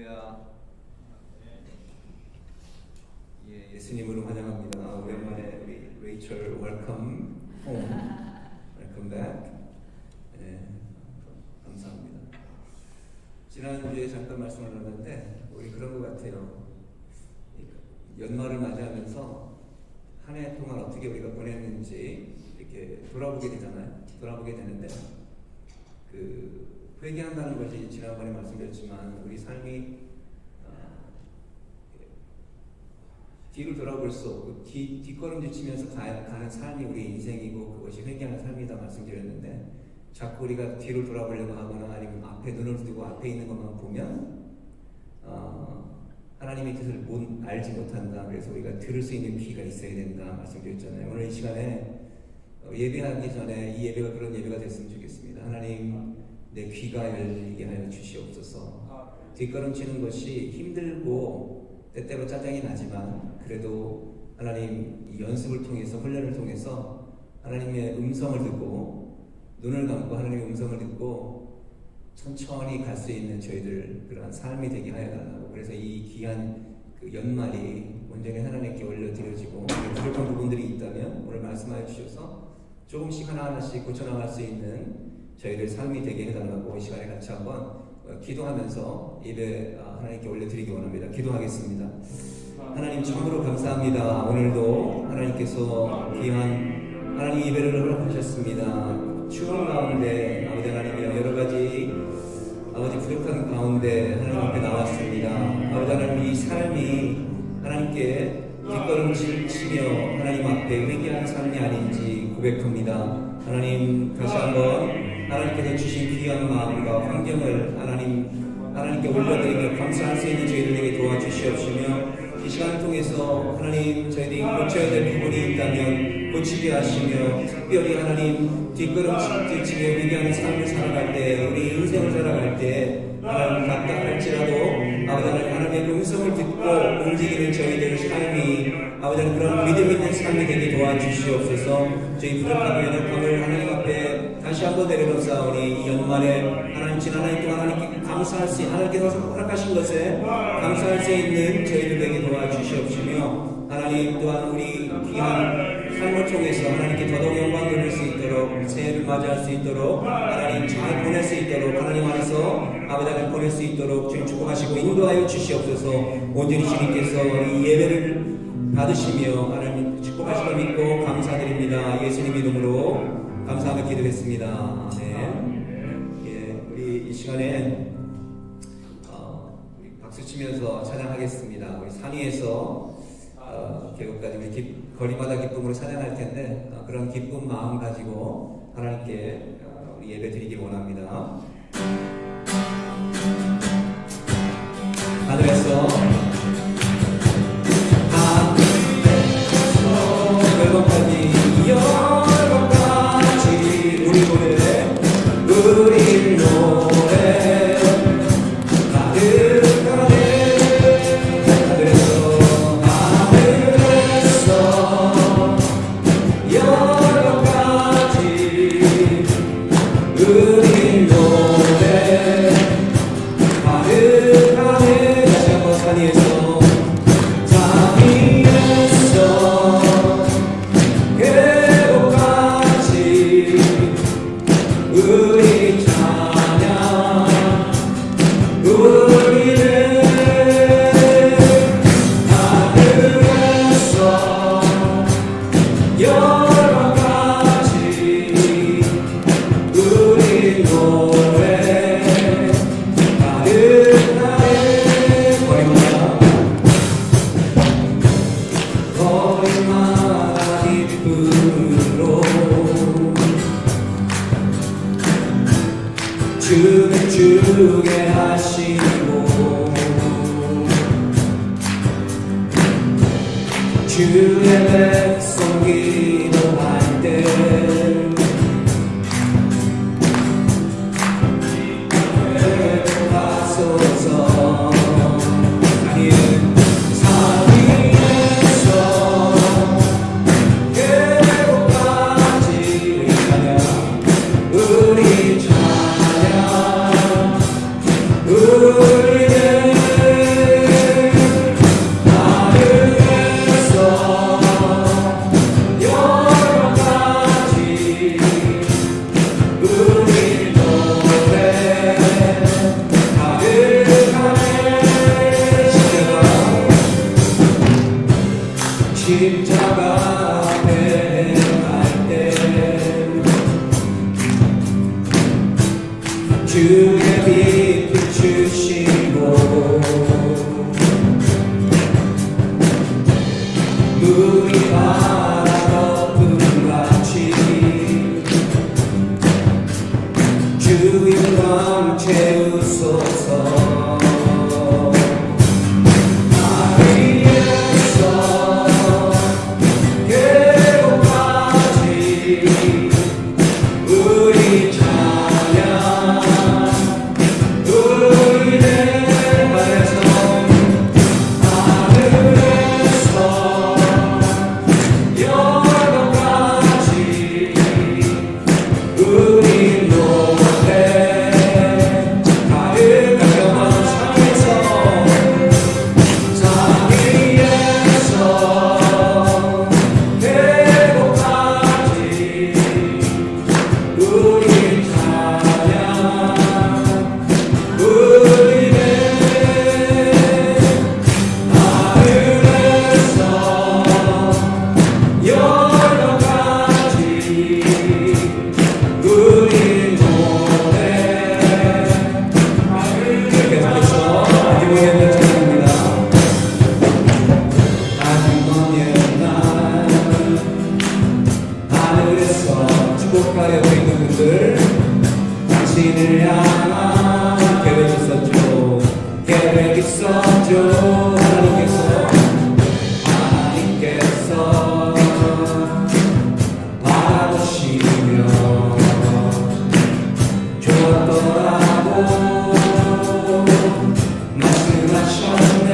할렐루야. 예, 예수님으로 환영합니다. 오랜만에 우리 레이첼 웰컴 홈. 웰컴 백. 예, 감사합니다. 지난주에 잠깐 말씀을 나눴는데 우리 그런 것 같아요. 연말을 맞이하면서 한 해 동안 어떻게 우리가 보냈는지 이렇게 돌아보게 되잖아요. 돌아보게 되는데 회개한다는 것이 지난번에 말씀드렸지만 우리 삶이 뒤를 돌아볼 수 없고 뒷걸음질 치면서 가는 삶이 우리 인생이고 그것이 회개하는 삶이다 말씀드렸는데 자꾸 우리가 뒤를 돌아보려고 하거나 아니면 앞에 눈을 두고 앞에 있는 것만 보면 하나님의 뜻을 알지 못한다. 그래서 우리가 들을 수 있는 귀가 있어야 된다 말씀드렸잖아요. 오늘 이 시간에 예배하기 전에 이 예배가 그런 예배가 됐으면 좋겠습니다. 하나님 내 귀가 열리게 하여 주시옵소서. 뒷걸음치는 것이 힘들고 때때로 짜증이 나지만 그래도 하나님 이 연습을 통해서 훈련을 통해서 하나님의 음성을 듣고 눈을 감고 하나님의 음성을 듣고 천천히 갈 수 있는 저희들 그러한 삶이 되게 하여 달라고. 그래서 이 귀한 연말이 온전히 하나님께 올려드려지고 부족한 부분들이 있다면 오늘 말씀하여 주셔서 조금씩 하나하나씩 고쳐나갈 수 있는 저희들 삶이 되게 해달라고 이 시간에 같이 한번 기도하면서 예배 하나님께 올려드리기 원합니다. 기도하겠습니다. 하나님 참으로 감사합니다. 오늘도 하나님께서 귀한 하나님 예배를 허락하셨습니다. 추운 가운데 아버지 하나님이여 여러 가지 아버지 부족한 가운데 하나님 앞에 나왔습니다. 아버지 하나님 이 삶이 하나님께 뒷걸음질 치며 하나님 앞에 회개하는 삶이 아닌지 고백합니다. 하나님 다시 한번 하나님께서 주신 귀한 마음과 환경을 하나님께 올려드리며 감사할 수 있는 저희들에게 도와주시옵시며 이 시간을 통해서 하나님 저희들이 고쳐야 될 부분이 있다면 고치게 하시며 특별히 하나님 뒷걸음질 치며 회개하는 삶을 살아갈 때 우리 인생을 살아갈 때 하나님 답답할지라도 아버지 하나님의 음성을 듣고 움직이는 저희들의 삶이 아버지 그런 믿음 있는 삶이 되게 도와주시옵소서. 저희 부족하고 연약함을 하나님 앞에 다시 한번 내려놓사오니 이 연말에 하나님 지난 한 해 동안 하나님께 감사할 수 있는 하나님께서 허락하신 것에 감사할 수 있는 저희들에게 도와주시옵시며 하나님 또한 우리 귀한 삶을 통해서 하나님께 더더욱 영광 돌릴 수 있도록 새해를 맞이할 수 있도록 하나님 잘 보낼 수 있도록 하나님 안에서 아버지 하나님 보낼 수 있도록 주님 축복하시고 인도하여 주시옵소서. 온전히 주님께서 이 예배를 받으시며 하나님 축복하시고 믿고 감사드립니다. 예수님 이름으로 감사하며 기도했습니다. 아멘. 예, 우리 이 시간에 우리 박수 치면서 찬양하겠습니다. 우리 상위에서 계곡까지 우리 거리마다 기쁨으로 찬양할 텐데 그런 기쁜 마음 가지고 하나님께 우리 예배 드리기 원합니다. 하늘에서 열번까지 우리 노래 가득하네. 하늘에서 열번까지 우리 노래 가득하네. 다시 한번 산위에서 우리 찬양 우리는 하늘에서 열번까지 우리 노래 가득하네. 거리마다 기쁨으로 주는 주게 하시고 주의 백성 기도할 때 회복하소서. 산위에서 계곡까지 우리 찬양 우리는 십자가 앞에 갈 때 주의 빛 비추시고 눈이 바라 덮은 같이 주의 영광 채우소서. 축복하여 있는 분들 당신을 향한 계획 있었죠. 계획 있었죠. 하나님께서 바라보시며 좋았더라고 말씀하셨네.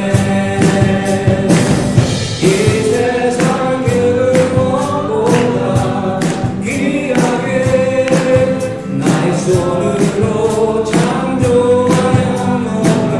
손으로 창조하여 먹어라.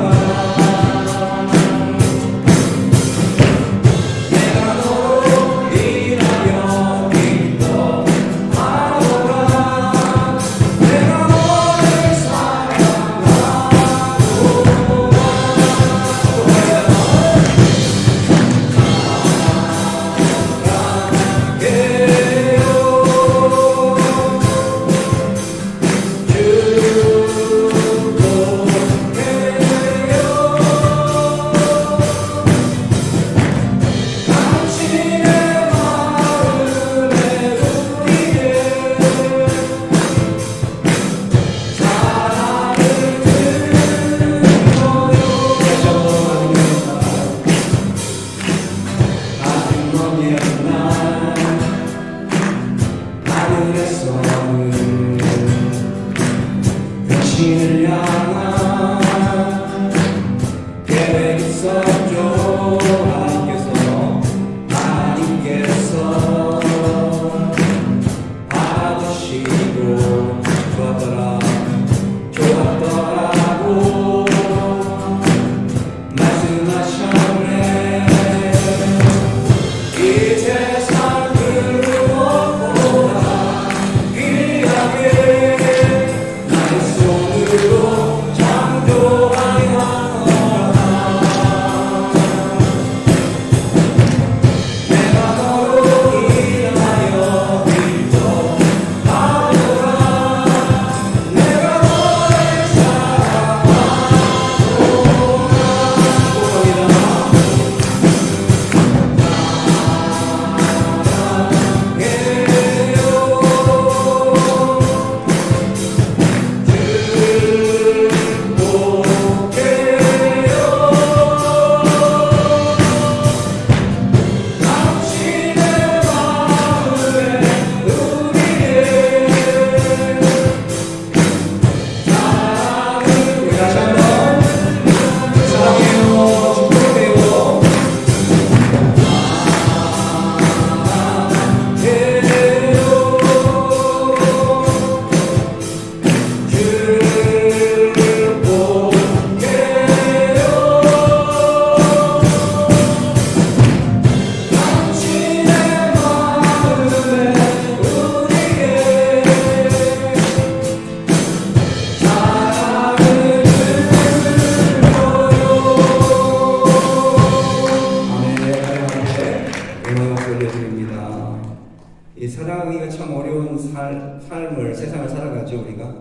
우리가?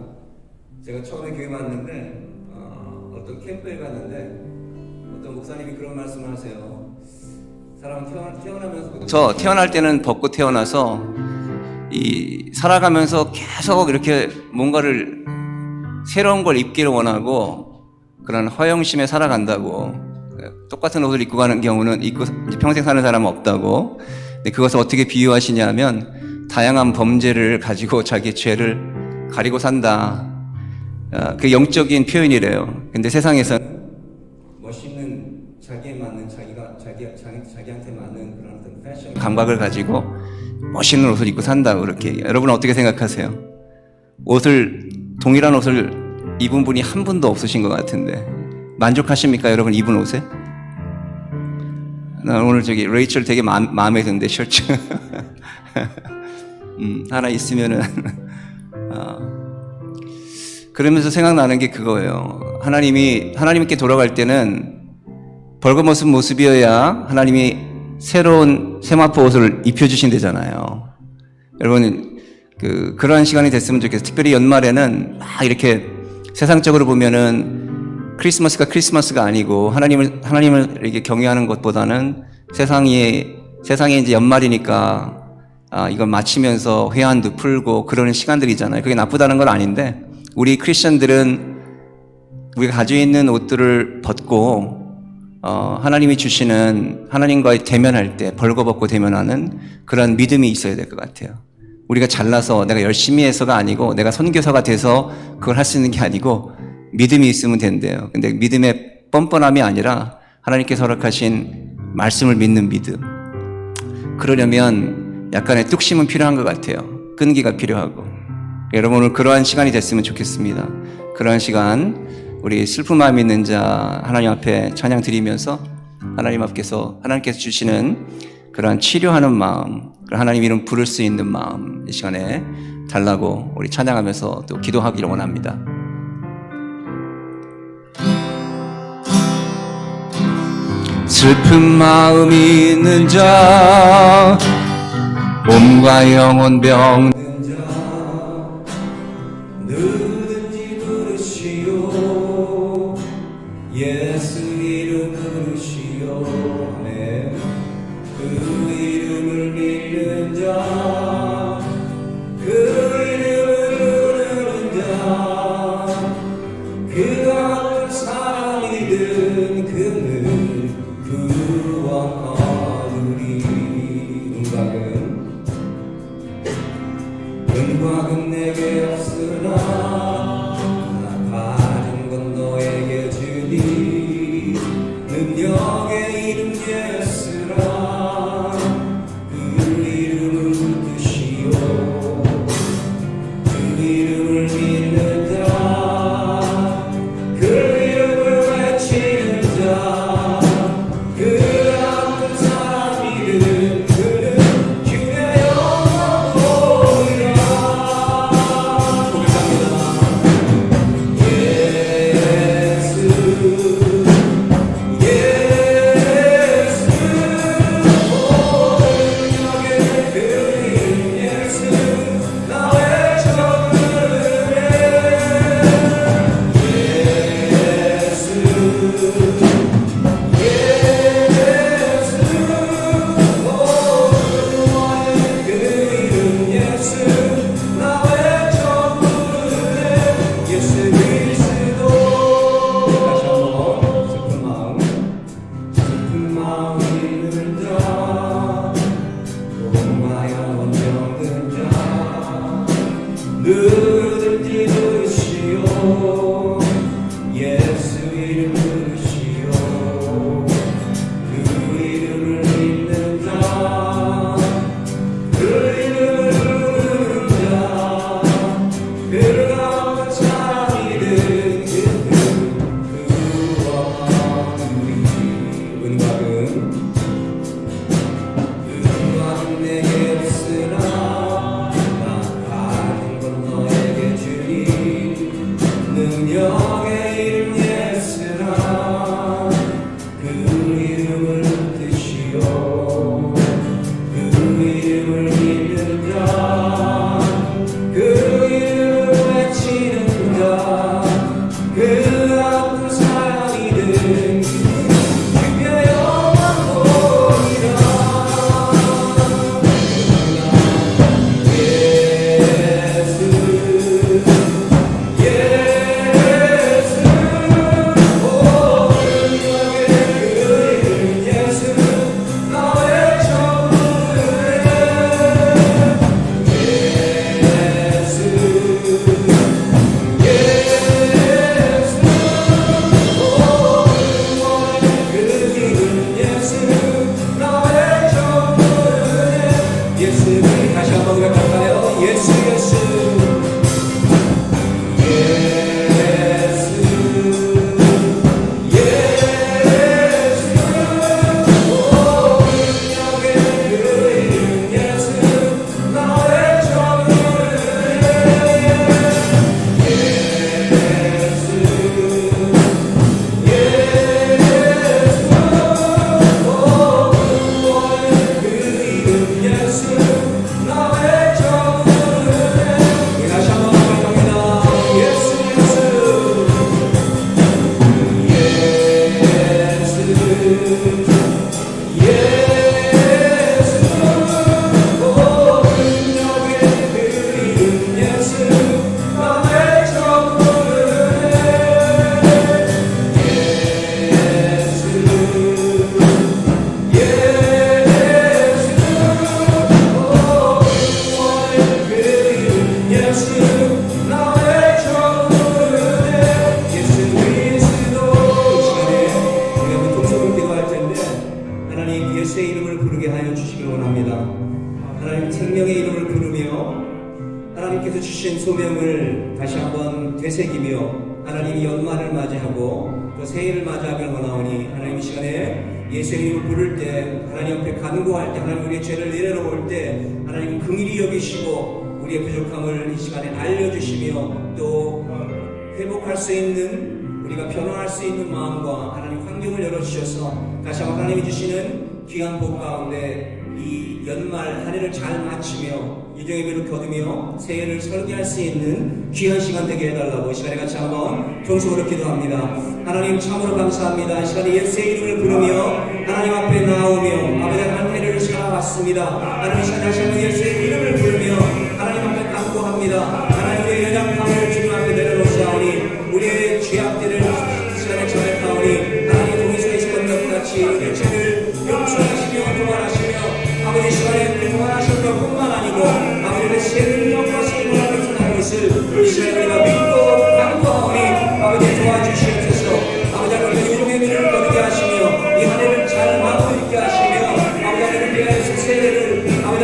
제가 처음에 교회 왔는데 어떤 캠프에 갔는데 어떤 목사님이 그런 말씀을 하세요. 사람은 태어나면서 태어날 때는 벗고 태어나서 살아가면서 계속 이렇게 뭔가를 새로운 걸 입기를 원하고 그런 허영심에 살아간다고. 똑같은 옷을 입고 가는 경우는 입고 평생 사는 사람은 없다고. 근데 그것을 어떻게 비유하시냐면 다양한 범죄를 가지고 자기 죄를 가리고 산다. 그 영적인 표현이래요. 근데 세상에서는 멋있는 자기에 맞는 자기한테 맞는 그런 어떤 패션 감각을 가지고 멋있는 옷을 입고 산다 그렇게. 여러분 어떻게 생각하세요? 동일한 옷을 입은 분이 한 분도 없으신 것 같은데 만족하십니까 여러분 입은 옷에? 나 오늘 레이첼 되게 마음에 드는데 셔츠 하나 있으면은 그러면서 생각나는 게 그거예요. 하나님께 돌아갈 때는 벌거벗은 모습이어야 하나님이 새로운 세마포 옷을 입혀주신대잖아요. 여러분 그러한 시간이 됐으면 좋겠어요. 특별히 연말에는 막 이렇게 세상적으로 보면은 크리스마스가 아니고 하나님을 이렇게 경외하는 것보다는 세상에 이제 연말이니까 이걸 마치면서 회한도 풀고 그러는 시간들이잖아요. 그게 나쁘다는 건 아닌데 우리 크리스천들은 우리가 가지고 있는 옷들을 벗고 하나님이 주시는 하나님과의 대면할 때 벌거벗고 대면하는 그런 믿음이 있어야 될 것 같아요. 우리가 잘나서 내가 열심히 해서가 아니고 내가 선교사가 돼서 그걸 할 수 있는 게 아니고 믿음이 있으면 된대요. 근데 믿음의 뻔뻔함이 아니라 하나님께서 허락하신 말씀을 믿는 믿음. 그러려면 약간의 뚝심은 필요한 것 같아요. 끈기가 필요하고. 여러분 오늘 그러한 시간이 됐으면 좋겠습니다. 그러한 시간 우리 슬픈 마음이 있는 자 하나님 앞에 찬양 드리면서 하나님께서 주시는 그러한 치료하는 마음, 하나님 이름 부를 수 있는 마음 이 시간에 달라고 우리 찬양하면서 또 기도하기를 원합니다. 슬픈 마음이 있는 자 몸과 영혼 병든 자 누구든지 부르시오 예수 이름 부르시오 네. 그 이름을 믿는 자 그 이름을 부르는 자 그가 사랑이든 그는 구원하리니 은곽은 내게 없으나 가진 건 너에게 주니 능력의 이름 예수라 그 이름을 붙드시오 그 이름을 믿는 자 그 이름을 외치는 자 그 아픈 사람이든 그는 주의 영광이라 누구든지 부르시오 예수 이름 부르시오 그 이름을 믿는 자 그 이름을 부르는 자 그가 어떤 사람이든 그는 구원하리니 은곽은 내게 없으나 능력의 이름 예수라 생명의 이름을 부르며 하나님께서 주신 소명을 다시 한번 되새기며 하나님이 연말을 맞이하고 또 새해를 맞이하며 원하오니 하나님 이 시간에 예수의 이름을 부를 때 하나님 앞에 간구할 때 하나님 우리의 죄를 내려놓을 때 하나님 긍휼히 여기시고 우리의 부족함을 이 시간에 알려주시며 또 회복할 수 있는 우리가 변화할 수 있는 마음과 하나님 환경을 열어주셔서 다시 한번 하나님이 주시는 귀한 복 가운데 이 연말 한 해를 잘 마치며 유정의 비를 거두며 새해를 설계할 수 있는 귀한 시간 되게 해달라고 이 시간에 같이 한번 통성으로 기도합니다. 하나님 참으로 감사합니다. 이 시간에 예수의 이름을 부르며 하나님 앞에 나오며 아버지 한 해를 살아왔습니다. 하나님 이 시간에 다시 한번 예수의 이름을 부르며 하나님 앞에 간구합니다. 하나님 우리의 연약함을 주님 앞에 내려놓사오니 우리의 죄악들을 이 시간에 전했다오니 하나님 동의서에서 건너고 같이 우리의 죄를 용서하시며 도와하시며 아버지 시간에 우리 도와하실 것뿐만 아니고 아버지의 새 능력과 새 문화를 전하는 것을 이 시간에 우리가 믿고 간구하오니 아버지 도와주시옵소서. 아버지 하나님 유종의 미를 거두게 하시며 이 한 해를 잘 마무리 있게 하시며 아버지 하나님 대하여서 새해를 아버지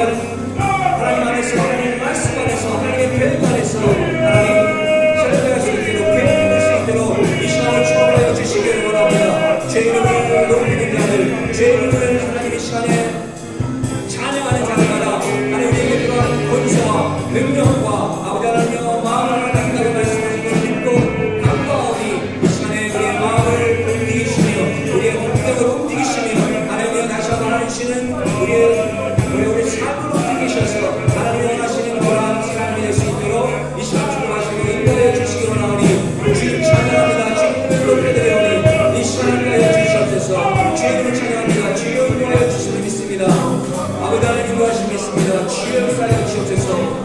하나님 안에서 하나님의 말씀 안에서 하나님의 계획 안에서 하나님 설계할 수 있도록 계획할 수 있도록 이 시간을 축복하여 주시기를 원합니다. 죄 이름을 높이는 자들 죄 이름을 하나님 이 시간에 찬양하는 자들마다 하나님 우리에게 필요한 권세와 능력과 아버지 하나님의 마음을 하나님께서 말씀하신 것을 믿고 간구하오니 이 시간에 우리의 마음을 움직이시며 우리의 환경을 움직이시며 하나님이 다시 한번 하시는 우리의 삶을 움직이셔서 하나님이 원하시는 그러한 삶이 될 수 있도록 이 시간 축복하시고 인도해 주시기 원하오니 주님 찬양합니다. 주님을 높여드리오니 이 시간을 인도해 주시옵소서. 주님을 찬양합니다. 주여 인도해 주시길 믿습니다. 아버지 하나님 인도하시길 믿습니다. 주여 역사하여 주옵소서.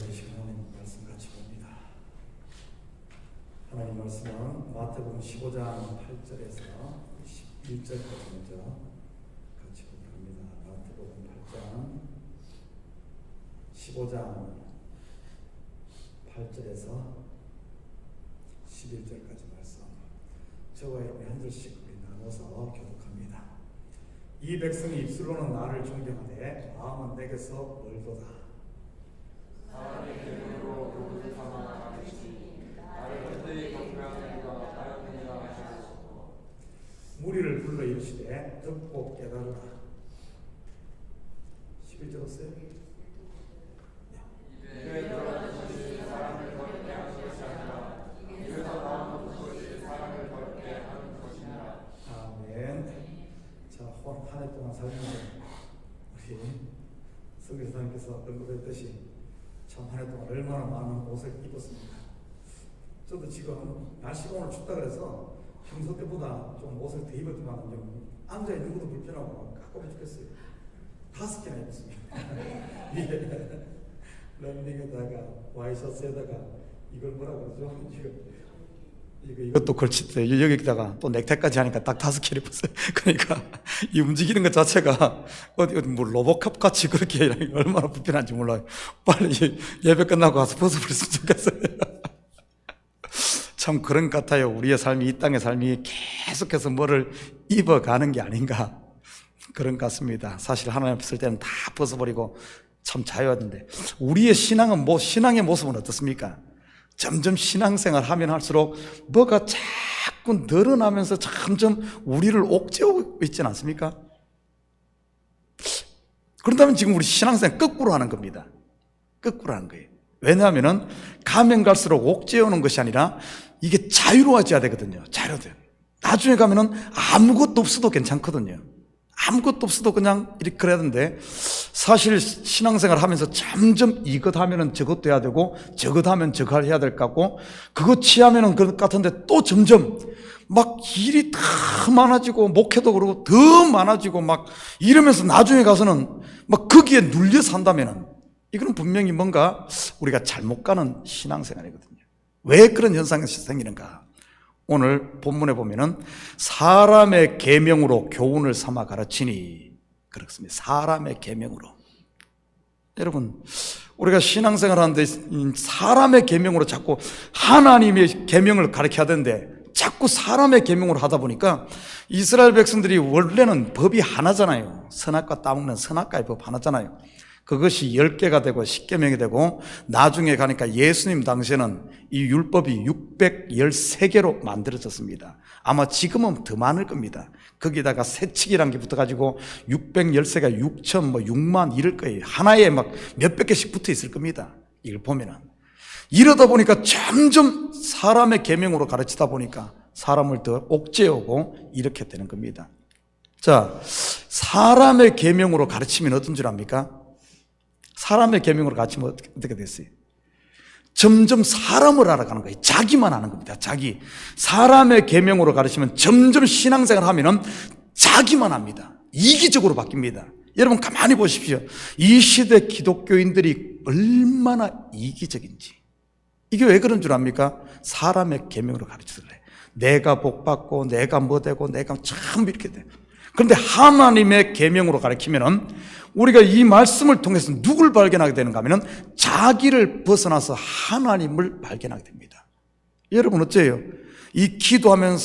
우리 시간 하나님 말씀 같이 봅니다. 하나님 말씀은 마태복음 15장 8절에서 11절까지 먼저 같이 보도록 합니다. 마태복음 8장 15장 8절에서 11절까지 말씀 저와 여러분이 한 절씩 우리 나눠서 교독합니다. 이 백성이 입술로는 나를 존경하되 마음은 내게서 멀도다. 사람의 이름으로 교훈을 삼아 가르치니 나를 흔들리 경배하는 자가 하였느니라 하시옵소서. 무리를 불러 이르시되 듣고 깨달으라. 11절 없어요? 입에 들어가는 것이 사람을 더럽게 하는 것이 아니라 입에서 나오는 것이 사람을 더럽게 하는 것이니라. 아멘. 자, 한 해 동안 살면서 우리 우리 성교사님께서 언급했듯이 참 한 해 동안 얼마나 많은 옷을 입었습니다. 저도 지금 날씨가 오늘 춥다 그래서 평소 때보다 좀 옷을 더 입었지만 좀 앉아있는 것도 불편하고 깝깝해 죽겠어요. 5개나 입었습니다. 위에 런닝에다가 와이셔츠에다가 이걸 뭐라 그러죠? 이것도 걸치대 여기다가 또 넥타이까지 하니까 딱 5개 입었어요. 그러니까 이 움직이는 것 자체가 어디 뭐 로봇캅 같이 그렇게 얼마나 불편한지 몰라요. 빨리 예배 끝나고 가서 벗어버렸으면 좋겠어요. 참 그런 것 같아요. 우리의 삶이, 이 땅의 삶이 계속해서 뭐를 입어가는 게 아닌가, 그런 것 같습니다. 사실 하나님 없을 때는 다 벗어버리고 참 자유하던데, 우리의 신앙은 신앙의 모습은 어떻습니까? 점점 신앙생활 하면 할수록 뭐가 자꾸 늘어나면서 점점 우리를 옥죄고 있지 않습니까? 그렇다면 지금 우리 신앙생활 거꾸로 하는 겁니다. 거꾸로 하는 거예요. 왜냐하면 가면 갈수록 옥죄어오는 것이 아니라 이게 자유로워져야 되거든요. 자유로워져요. 나중에 가면은 아무것도 없어도 괜찮거든요. 아무것도 없어도 그냥 이렇게 그래야 되는데, 사실 신앙생활 하면서 점점 이것 하면은 저것 해야 되고 저것 하면 저것 해야 될 것 같고 그거 취하면은 그럴 것 같은데 또 점점 막 일이 더 많아지고 목회도 그러고 더 많아지고 막 이러면서 나중에 가서는 막 거기에 눌려 산다면은 이거는 분명히 뭔가 우리가 잘못 가는 신앙생활이거든요. 왜 그런 현상이 생기는가? 오늘 본문에 보면은 사람의 계명으로 교훈을 삼아 가르치니, 그렇습니다. 사람의 계명으로. 여러분, 우리가 신앙생활 하는데 사람의 계명으로 자꾸 하나님의 계명을 가르쳐야 되는데 자꾸 사람의 계명으로 하다 보니까, 이스라엘 백성들이 원래는 법이 하나잖아요. 선악과 따먹는 선악과의 법 하나잖아요. 그것이 10개가 되고 10계명이 되고 나중에 가니까 예수님 당시에는 이 율법이 613개로 만들어졌습니다. 아마 지금은 더 많을 겁니다. 거기다가 세칙이란 게 붙어가지고 613가 6만 이럴 거예요. 하나에 막 몇백 개씩 붙어 있을 겁니다. 이걸 보면은. 이러다 보니까 점점 사람의 계명으로 가르치다 보니까 사람을 더 옥죄어오고 이렇게 되는 겁니다. 자, 사람의 계명으로 가르치면 어떤 줄 압니까? 사람의 계명으로 가르치면 어떻게 됐어요? 점점 사람을 알아가는 거예요. 자기만 아는 겁니다. 자기. 사람의 계명으로 가르치면 점점 신앙생활 하면은 자기만 합니다. 이기적으로 바뀝니다. 여러분 가만히 보십시오. 이 시대 기독교인들이 얼마나 이기적인지. 이게 왜 그런 줄 압니까? 사람의 계명으로 가르쳐서 그래. 내가 복받고 내가 뭐 되고 내가 참 이렇게 돼. 그런데 하나님의 계명으로 가르치면은 우리가 이 말씀을 통해서 누굴 발견하게 되는가 하면은 자기를 벗어나서 하나님을 발견하게 됩니다. 여러분 어째요? 이 기도하면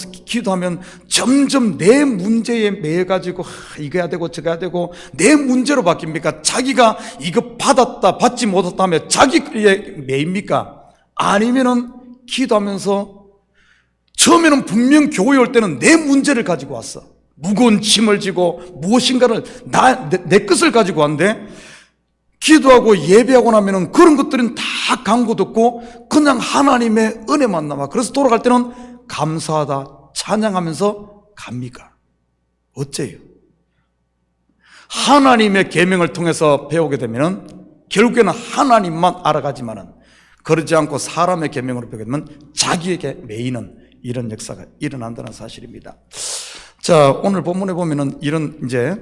점점 내 문제에 매여가지고 이거 해야 되고 저거 해야 되고 내 문제로 바뀝니까? 자기가 이거 받았다 받지 못했다 하면 자기에 매입니까? 아니면은 기도하면서 처음에는 분명 교회 올 때는 내 문제를 가지고 왔어. 무거운 짐을 지고 무엇인가를 내 것을 가지고 왔는데, 기도하고 예배하고 나면은 그런 것들은 다 강구 듣고 그냥 하나님의 은혜만 남아. 그래서 돌아갈 때는 감사하다 찬양하면서 갑니까? 어째요? 하나님의 계명을 통해서 배우게 되면은 결국에는 하나님만 알아가지만은, 그러지 않고 사람의 계명으로 배우게 되면 자기에게 매이는 이런 역사가 일어난다는 사실입니다. 자, 오늘 본문에 보면은 이런 이제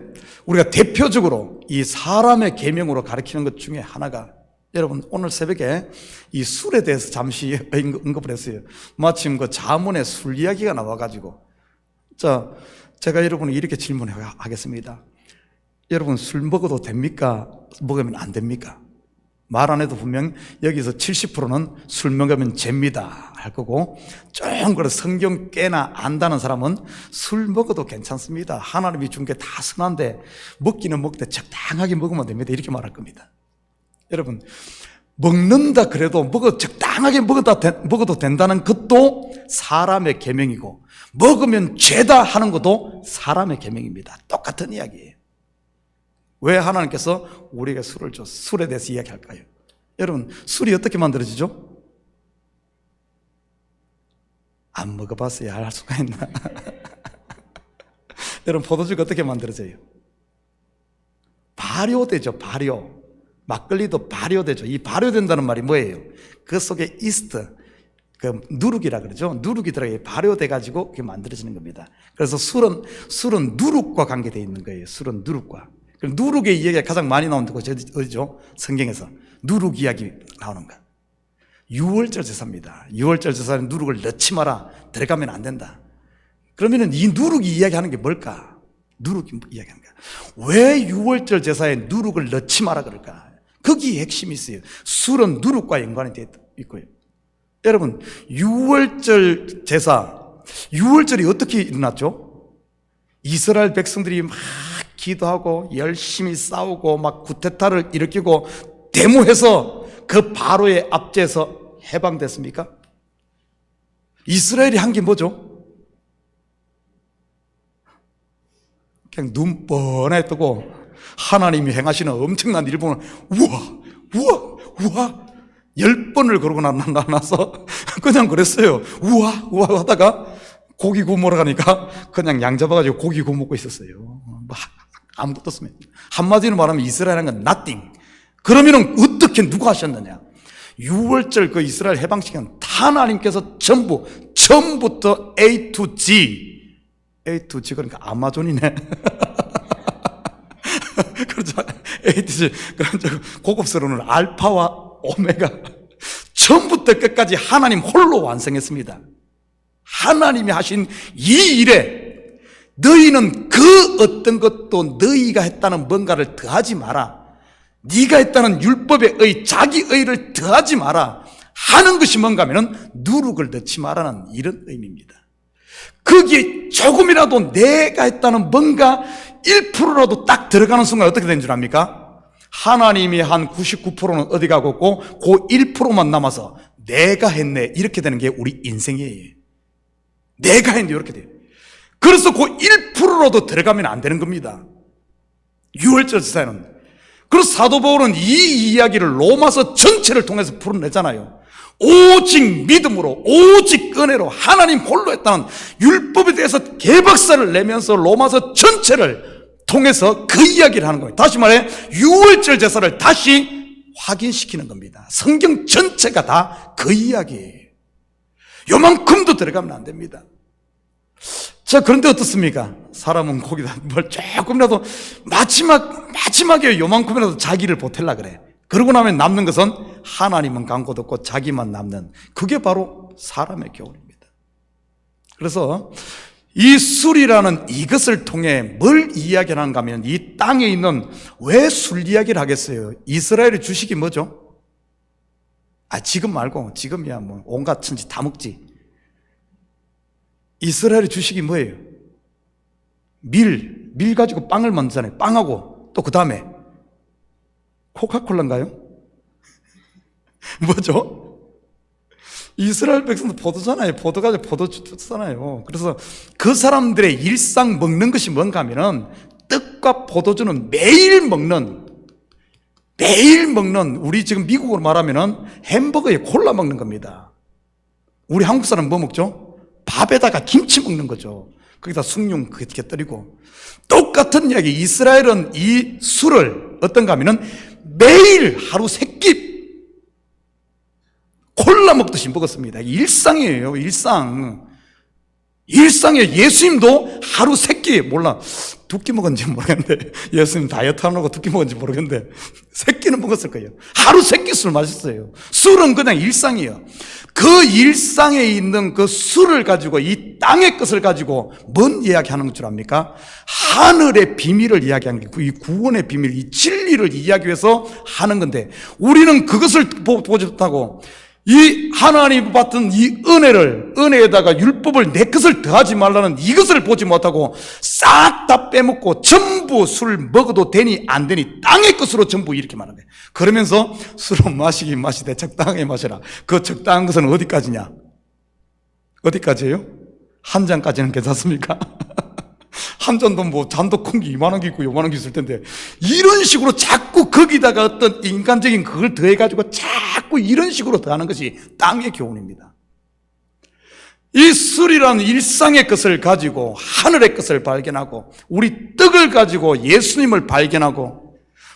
우리가 대표적으로 이 사람의 계명으로 가르치는 것 중에 하나가, 여러분 오늘 새벽에 이 술에 대해서 잠시 언급을 했어요. 마침 그 자문에 술 이야기가 나와가지고, 자, 제가 여러분을 이렇게 질문하겠습니다. 여러분 술 먹어도 됩니까? 먹으면 안 됩니까? 말 안 해도 분명 여기서 70%는 술 먹으면 죄입니다 할 거고, 좀 그래 성경 꽤나 안다는 사람은 술 먹어도 괜찮습니다. 하나님이 준 게 다 선한데 먹기는 먹되 적당하게 먹으면 됩니다. 이렇게 말할 겁니다. 여러분 먹는다 그래도 적당하게 먹어도 된다는 것도 사람의 계명이고, 먹으면 죄다 하는 것도 사람의 계명입니다. 똑같은 이야기예요. 왜 하나님께서 우리에게 술을 줘? 술에 대해서 이야기할까요? 여러분 술이 어떻게 만들어지죠? 안 먹어봤어야 알 수가 있나? 여러분 포도주가 어떻게 만들어져요? 발효되죠. 발효. 막걸리도 발효되죠. 이 발효된다는 말이 뭐예요? 그 속에 이스트, 그 누룩이라 그러죠. 누룩이 들어가 발효돼 가지고 그게 만들어지는 겁니다. 그래서 술은 누룩과 관계되어 있는 거예요. 술은 누룩과. 누룩의 이야기가 가장 많이 나오는 곳이 어디죠? 성경에서 누룩 이야기 나오는 거. 유월절 제사입니다. 유월절 제사는 누룩을 넣지 마라. 들어가면 안 된다. 그러면은 이 누룩이 이야기하는 게 뭘까? 누룩이 이야기하는 거야. 왜 유월절 제사에 누룩을 넣지 마라 그럴까? 거기에 핵심이 있어요. 술은 누룩과 연관이 되어 있고요. 여러분, 유월절 제사, 유월절이 어떻게 일어났죠? 이스라엘 백성들이 막 기도하고 열심히 싸우고 막 구테타를 일으키고 데모해서 그 바로의 압제에서 해방됐습니까? 이스라엘이 한 게 뭐죠? 그냥 눈 뻔히 뜨고 하나님이 행하시는 엄청난 일 보면 우와 10번을 그러고 나서 그냥 그랬어요. 우와 하다가 고기 구워 먹으러 가니까 그냥 양 잡아가지고 고기 구워 먹고 있었어요. 뭐 아무것도 없으면. 한마디로 말하면 이스라엘은 건 nothing. 그러면은 어떻게 누가 하셨느냐? 6월절 그 이스라엘 해방시키는 하나님께서 처음부터 A to G 그러니까 아마존이네. 그렇죠. A to G 그런 고급스러운 알파와 오메가 처음부터 끝까지 하나님 홀로 완성했습니다. 하나님이 하신 이 일에 너희는 그 어떤 것도 너희가 했다는 뭔가를 더하지 마라. 네가 했다는 율법의 의, 자기 의를 더하지 마라 하는 것이 뭔가 하면은 누룩을 넣지 마라는 이런 의미입니다. 거기에 조금이라도 내가 했다는 뭔가 1%라도 딱 들어가는 순간 어떻게 되는 줄 압니까? 하나님이 한 99%는 어디 가고 있고 그 1%만 남아서 내가 했네 이렇게 되는 게 우리 인생이에요. 내가 했는데 이렇게 돼요. 그래서 그 1%라도 들어가면 안 되는 겁니다. 6월절 제사는. 그래서 사도 바울은 이 이야기를 로마서 전체를 통해서 풀어내잖아요. 오직 믿음으로 오직 은혜로 하나님 홀로 했다는 율법에 대해서 개박살을 내면서 로마서 전체를 통해서 그 이야기를 하는 거예요. 다시 말해 6월절 제사를 다시 확인시키는 겁니다. 성경 전체가 다 그 이야기예요. 요만큼도 들어가면 안 됩니다. 자, 그런데 어떻습니까? 사람은 거기다 뭘 조금이라도 마지막에 요만큼이라도 자기를 보탤라 그래. 그러고 나면 남는 것은 하나님은 강고 덮고 자기만 남는, 그게 바로 사람의 교훈입니다. 그래서 이 술이라는 이것을 통해 뭘 이야기하는가 하면 이 땅에 있는, 왜 술 이야기를 하겠어요? 이스라엘의 주식이 뭐죠? 지금 말고, 지금이야 뭐 온갖 천지 다 먹지. 이스라엘의 주식이 뭐예요? 밀 가지고 빵을 만들잖아요. 빵하고 또 그 다음에 코카콜라인가요? 뭐죠? 이스라엘 백성도 포도잖아요. 포도 가지고 포도주 줬잖아요. 그래서 그 사람들의 일상 먹는 것이 뭔가 하면은 떡과 포도주는 매일 먹는, 우리 지금 미국으로 말하면은 햄버거에 콜라 먹는 겁니다. 우리 한국 사람은 뭐 먹죠? 밥에다가 김치 먹는 거죠. 거기다 숭늉 그렇게 떨이고. 똑같은 이야기. 이스라엘은 이 술을 어떤가 하면은 매일 하루 3끼 콜라 먹듯이 먹었습니다. 일상이에요. 일상에 예수님도 하루 3끼, 몰라 2끼 먹었는지 모르겠는데, 예수님 다이어트 하려고 2끼 먹었는지 모르겠는데 3끼는 먹었을 거예요. 하루 3끼 술 마셨어요. 술은 그냥 일상이에요. 그 일상에 있는 그 술을 가지고, 이 땅의 것을 가지고 뭔 이야기하는 줄 압니까? 하늘의 비밀을 이야기하는 게, 이 구원의 비밀, 이 진리를 이야기해서 하는 건데, 우리는 그것을 보지 못하고 이 하나님 받은 이 은혜에다가 율법을 내 것을 더하지 말라는 이것을 보지 못하고 싹 다 빼먹고 전부 술 먹어도 되니 안 되니 땅의 것으로 전부 이렇게 말하는 거예요. 그러면서 술은 마시긴 마시되 적당하게 마셔라. 그 적당한 것은 어디까지냐? 어디까지예요? 한 잔까지는 괜찮습니까? 한 잔도 뭐 잔도 큰 게 이만한 게 있고 요만한 게 있을 텐데, 이런 식으로 자꾸 거기다가 어떤 인간적인 그걸 더해가지고 자꾸 이런 식으로 더하는 것이 땅의 교훈입니다. 이 술이라는 일상의 것을 가지고 하늘의 것을 발견하고, 우리 떡을 가지고 예수님을 발견하고,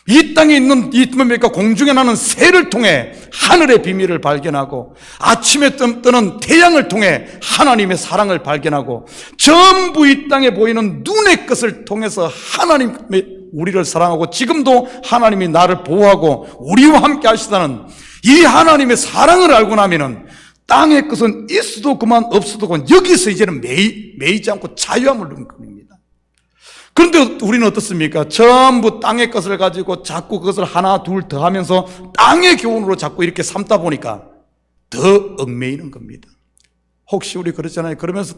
이 땅에 있는 이 뭡니까 공중에 나는 새를 통해 하늘의 비밀을 발견하고 아침에 뜨는 태양을 통해 하나님의 사랑을 발견하고 전부 이 땅에 보이는 눈의 것을 통해서 하나님의 우리를 사랑하고 지금도 하나님이 나를 보호하고 우리와 함께 하시다는 이 하나님의 사랑을 알고 나면은 땅의 것은 있어도 그만 없어도 그만 여기서 이제는 매이지 않고 자유함을 누리는 겁니다. 그런데 우리는 어떻습니까? 전부 땅의 것을 가지고 자꾸 그것을 하나 둘 더 하면서 땅의 교훈으로 자꾸 이렇게 삼다 보니까 더 얽매이는 겁니다. 혹시 우리 그러잖아요. 그러면서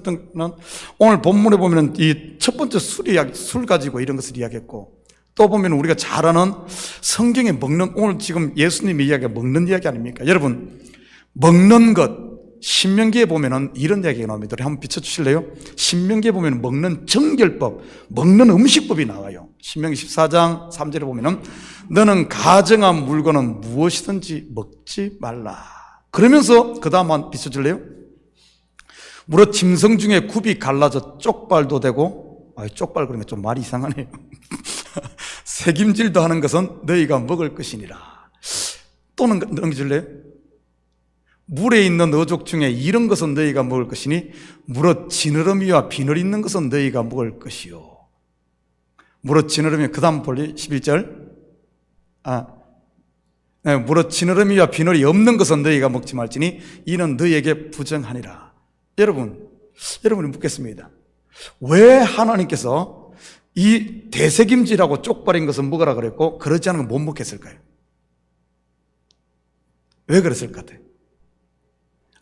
오늘 본문에 보면 이 첫 번째 술 가지고 이런 것을 이야기했고 또 보면 우리가 잘 아는 성경에 먹는 오늘 지금 예수님의 이야기가 먹는 이야기 아닙니까? 여러분 먹는 것 신명기에 보면은 이런 이야기가 나옵니다. 한번 비춰주실래요? 신명기에 보면 먹는 정결법, 먹는 음식법이 나와요. 신명기 14장 3절에 보면은 너는 가정한 물건은 무엇이든지 먹지 말라. 그러면서 그 다음 한번 비춰줄래요? 무릇 짐승 중에 굽이 갈라져 쪽발도 되고, 쪽발 그러면 좀 말이 이상하네요. 새김질도 하는 것은 너희가 먹을 것이니라. 또는 넘겨줄래요? 물에 있는 어족 중에 이런 것은 너희가 먹을 것이니 무릇 지느러미와 비늘 있는 것은 너희가 먹을 것이요. 무릇 지느러미 그 다음 볼리 11절 무릇 지느러미와 비늘이 없는 것은 너희가 먹지 말지니 이는 너희에게 부정하니라. 여러분이 묻겠습니다. 왜 하나님께서 이 대새김질하고 쪽발인 것은 먹으라 그랬고 그러지 않은 건 못 먹겠을까요? 왜 그랬을 것 같아요?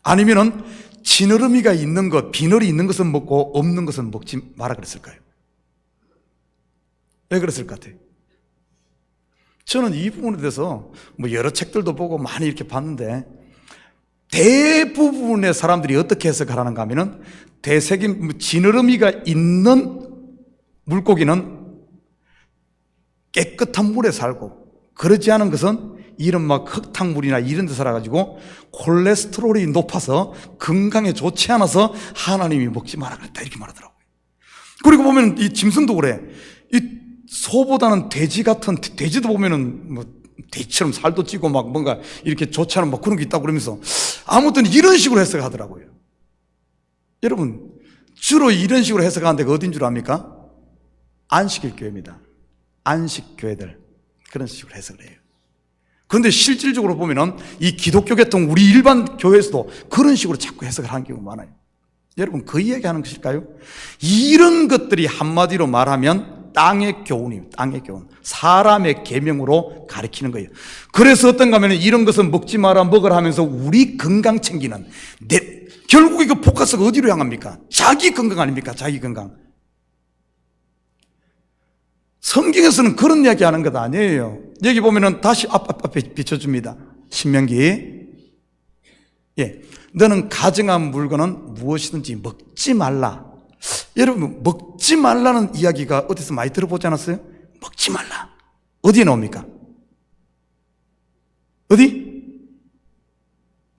아니면은 지느러미가 있는 것, 비늘이 있는 것은 먹고 없는 것은 먹지 마라 그랬을까요? 왜 그랬을 것 같아요? 저는 이 부분에 대해서 뭐 여러 책들도 보고 많이 이렇게 봤는데 대부분의 사람들이 어떻게 해석하라는가 하면은 지느러미가 있는 물고기는 깨끗한 물에 살고 그러지 않은 것은 이런 막 흙탕물이나 이런 데 살아가지고 콜레스테롤이 높아서 건강에 좋지 않아서 하나님이 먹지 마라 그랬다 이렇게 말하더라고요. 그리고 보면 이 짐승도 그래. 이 소보다는 돼지도 보면은 뭐 돼지처럼 살도 찌고 막 뭔가 이렇게 좋지 않은 막 그런 게 있다고 그러면서 아무튼 이런 식으로 해석하더라고요. 여러분 주로 이런 식으로 해석하는 데가 어딘 줄 압니까? 안식일교회입니다. 안식교회들 그런 식으로 해석을 해요. 그런데 실질적으로 보면은 이 기독교 계통 우리 일반 교회에서도 그런 식으로 자꾸 해석을 하는 경우가 많아요. 여러분 그 이야기 하는 것일까요? 이런 것들이 한마디로 말하면 땅의 교훈입니다. 땅의 교훈. 사람의 계명으로 가리키는 거예요. 그래서 어떤가 하면 이런 것은 먹지 마라 먹으라 하면서 우리 건강 챙기는 결국 이거 포커스가 어디로 향합니까? 자기 건강 아닙니까? 자기 건강. 성경에서는 그런 이야기 하는 것 아니에요. 여기 보면은 다시 앞에 비춰줍니다. 신명기. 너는 가정한 물건은 무엇이든지 먹지 말라. 여러분, 먹지 말라는 이야기가 어디서 많이 들어보지 않았어요? 먹지 말라. 어디에 나옵니까? 어디?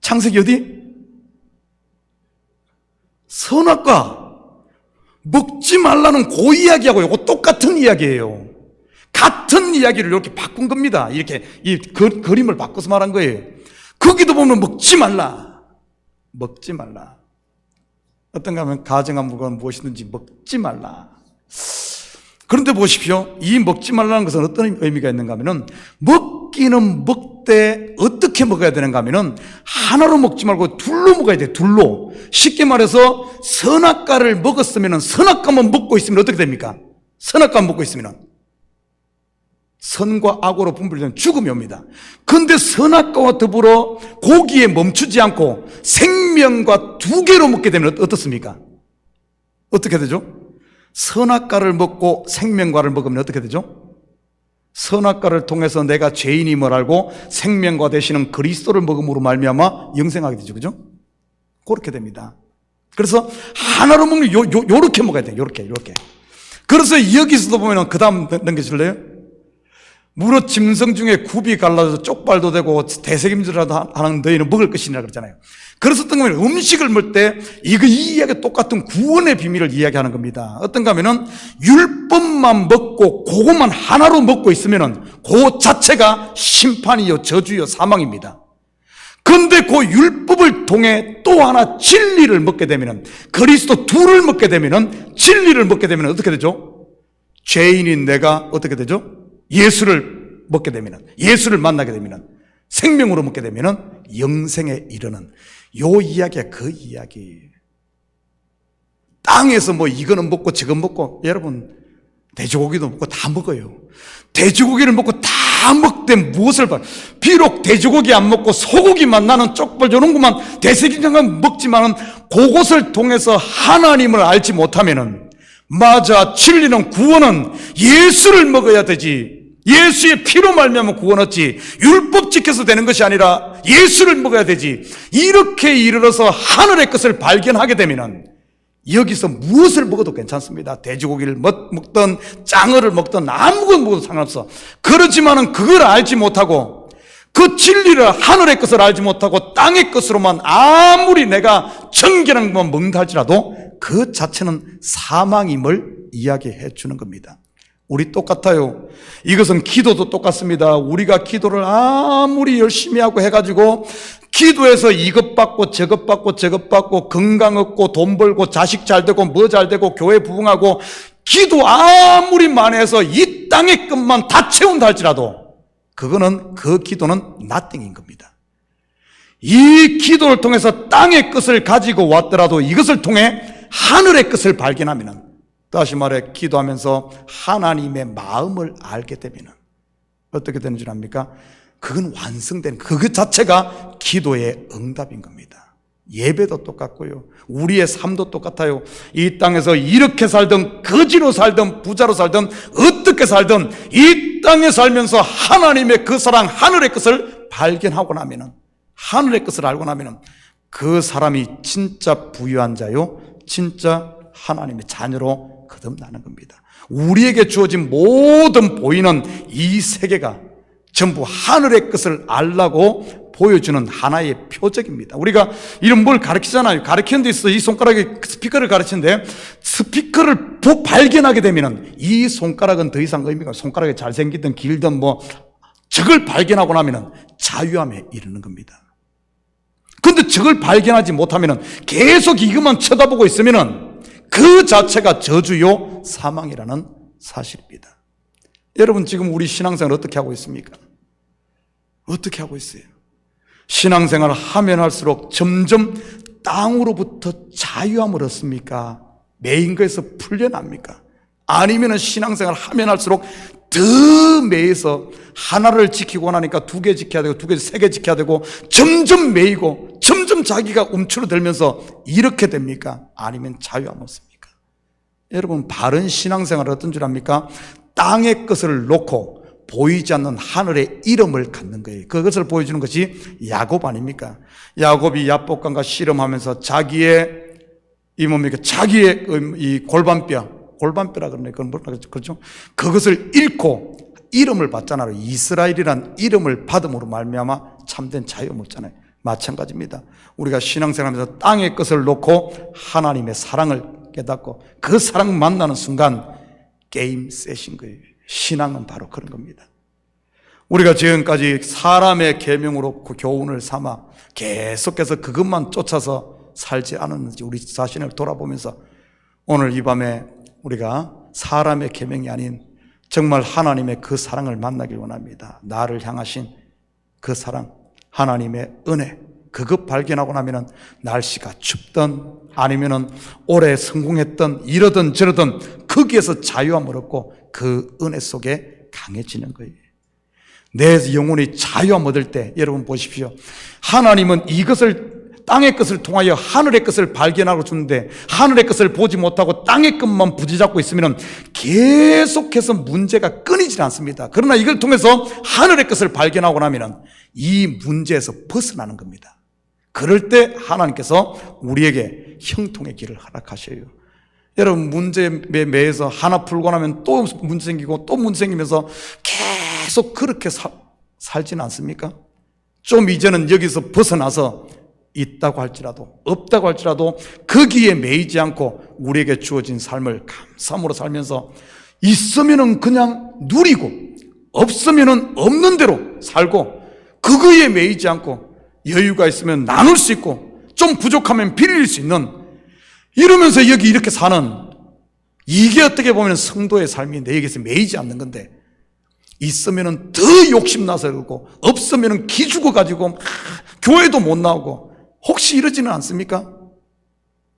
창세기 어디? 선악과 먹지 말라는 그 이야기하고 이거 똑같은 이야기예요. 같은 이야기를 이렇게 바꾼 겁니다. 이렇게 이 그림을 바꿔서 말한 거예요. 거기도 보면 먹지 말라. 먹지 말라. 어떤가 하면 가정한 물건 무엇이든지 먹지 말라. 그런데 보십시오. 이 먹지 말라는 것은 어떤 의미가 있는가 하면은 먹기는 먹되 어떻게 먹어야 되는가 하면은 하나로 먹지 말고 둘로 먹어야 돼. 둘로. 쉽게 말해서 선악과를 먹었으면은 선악과만 먹고 있으면 어떻게 됩니까? 선악과 먹고 있으면은 선과 악으로 분별되는 죽음이 옵니다. 그런데 선악과와 더불어 고기에 멈추지 않고 생명과 두 개로 먹게 되면 어떻습니까? 어떻게 되죠? 선악과를 먹고 생명과를 먹으면 어떻게 되죠? 선악과를 통해서 내가 죄인임을 알고 생명과 되시는 그리스도를 먹음으로 말미암아 영생하게 되죠. 그죠? 그렇게 됩니다. 그래서 하나로 먹는 요렇게 먹어야 돼요. 요렇게. 그래서 여기서도 보면 그 다음 넘겨줄래요? 무릇 짐승 중에 굽이 갈라져서 쪽발도 되고 대새김질이라도 하는 너희는 먹을 것이니라 그랬잖아요. 그래서 어떤 거면 음식을 먹을 때 이 이야기 똑같은 구원의 비밀을 이야기하는 겁니다. 어떤가 하면은 율법만 먹고 그것만 하나로 먹고 있으면은 그 자체가 심판이요 저주요 사망입니다. 그런데 그 율법을 통해 또 하나 진리를 먹게 되면은, 그리스도 둘을 먹게 되면은, 진리를 먹게 되면은 어떻게 되죠? 죄인인 내가 어떻게 되죠? 예수를 먹게 되면은, 예수를 만나게 되면은, 생명으로 먹게 되면은 영생에 이르는 요 이야기가 그 이야기예요. 땅에서 뭐 이거는 먹고 저건 먹고, 여러분 돼지고기도 먹고 다 먹어요. 돼지고기를 먹고 다 먹되 무엇을 봐? 비록 돼지고기 안 먹고 소고기만, 나는 쪽벌 이런 것만 대세기장만 먹지만은 그것을 통해서 하나님을 알지 못하면은, 맞아, 진리는 구원은 예수를 먹어야 되지, 예수의 피로 말미암아 구원 얻지, 율법 지켜서 되는 것이 아니라 예수를 먹어야 되지, 이렇게 이르러서 하늘의 것을 발견하게 되면은 여기서 무엇을 먹어도 괜찮습니다. 돼지고기를 먹든 짱어를 먹든 아무것도 먹어도 상관없어. 그렇지만은 그걸 알지 못하고, 그 진리를, 하늘의 것을 알지 못하고 땅의 것으로만 아무리 내가 정결한 것만 먹는다 할지라도 그 자체는 사망임을 이야기해 주는 겁니다. 우리 똑같아요. 이것은 기도도 똑같습니다. 우리가 기도를 아무리 열심히 하고 해가지고 기도해서 이것 받고 저것 받고 저것 받고 건강 얻고 돈 벌고 자식 잘 되고 뭐 잘 되고 교회 부흥하고, 기도 아무리 많이 해서 이 땅의 것만 다 채운다 할지라도 그거는, 그 기도는 nothing인 겁니다. 이 기도를 통해서 땅의 것을 가지고 왔더라도 이것을 통해 하늘의 것을 발견하면, 다시 말해 기도하면서 하나님의 마음을 알게 되면 어떻게 되는 줄 압니까? 그건 완성된, 그 자체가 기도의 응답인 겁니다. 예배도 똑같고요, 우리의 삶도 똑같아요. 이 땅에서 이렇게 살든 거지로 살든 부자로 살든 어떻게 살든 이 땅에 살면서 하나님의 그 사랑, 하늘의 것을 발견하고 나면은, 하늘의 것을 알고 나면은 그 사람이 진짜 부유한 자요, 진짜 하나님의 자녀로 거듭나는 겁니다. 우리에게 주어진 모든 보이는 이 세계가 전부 하늘의 것을 알라고 보여주는 하나의 표적입니다. 우리가 이런 뭘 가르치잖아요. 가르치는 데 있어 이 손가락에 스피커를 가르치는데, 스피커를 발견하게 되면 이 손가락은 더 이상 의미가, 손가락이 잘생기든 길든 뭐 저걸 발견하고 나면 자유함에 이르는 겁니다. 근데 저걸 발견하지 못하면 계속 이것만 쳐다보고 있으면 그 자체가 저주요 사망이라는 사실입니다. 여러분, 지금 우리 신앙생활 어떻게 하고 있습니까? 어떻게 하고 있어요? 신앙생활을 하면 할수록 점점 땅으로부터 자유함을 얻습니까? 매인 것에서 풀려납니까? 아니면 신앙생활을 하면 할수록 더 매여서 하나를 지키고 나니까 두 개 지켜야 되고 두 개, 세 개 지켜야 되고 점점 매이고 점점 자기가 움츠러들면서 이렇게 됩니까? 아니면 자유함 없습니까? 여러분, 바른 신앙생활은 어떤 줄 압니까? 땅의 것을 놓고 보이지 않는 하늘의 이름을 갖는 거예요. 그것을 보여주는 것이 야곱 아닙니까? 야곱이 야복강과 씨름하면서 자기의 이 뭡니까? 자기의 이 골반뼈라 그러네. 그건 뭐라 그러죠? 그것을 잃고 이름을 받잖아요. 이스라엘이란 이름을 받음으로 말미암아 참된 자유를 얻잖아요. 마찬가지입니다. 우리가 신앙생활하면서 땅의 것을 놓고 하나님의 사랑을 깨닫고 그 사랑 만나는 순간 게임 셋인 거예요. 신앙은 바로 그런 겁니다. 우리가 지금까지 사람의 계명으로 그 교훈을 삼아 계속해서 그것만 쫓아서 살지 않았는지 우리 자신을 돌아보면서 오늘 이 밤에 우리가 사람의 계명이 아닌 정말 하나님의 그 사랑을 만나길 원합니다. 나를 향하신 그 사랑, 하나님의 은혜, 그것 발견하고 나면은 날씨가 춥든 아니면은 올해 성공했던 이러든 저러든 거기에서 자유함을 얻고 그 은혜 속에 강해지는 거예요. 내 영혼이 자유함 얻을 때 여러분 보십시오. 하나님은 이것을 땅의 것을 통하여 하늘의 것을 발견하고 주는데 하늘의 것을 보지 못하고 땅의 것만 부지잡고 있으면 계속해서 문제가 끊이질 않습니다. 그러나 이걸 통해서 하늘의 것을 발견하고 나면 이 문제에서 벗어나는 겁니다. 그럴 때 하나님께서 우리에게 형통의 길을 허락하셔요. 여러분, 문제에 매여서 하나 풀고 나면 또 문제 생기고 또 문제 생기면서 계속 그렇게 살지는 않습니까? 좀 이제는 여기서 벗어나서 있다고 할지라도 없다고 할지라도 거기에 매이지 않고 우리에게 주어진 삶을 감사함으로 살면서 있으면은 그냥 누리고 없으면은 없는 대로 살고 그거에 매이지 않고 여유가 있으면 나눌 수 있고 좀 부족하면 빌릴 수 있는 이러면서 여기 이렇게 사는 이게 어떻게 보면 성도의 삶인데 여기서 매이지 않는 건데 있으면은 더 욕심나서 그러고 없으면은 기죽어 가지고 교회도 못 나오고 혹시 이러지는 않습니까?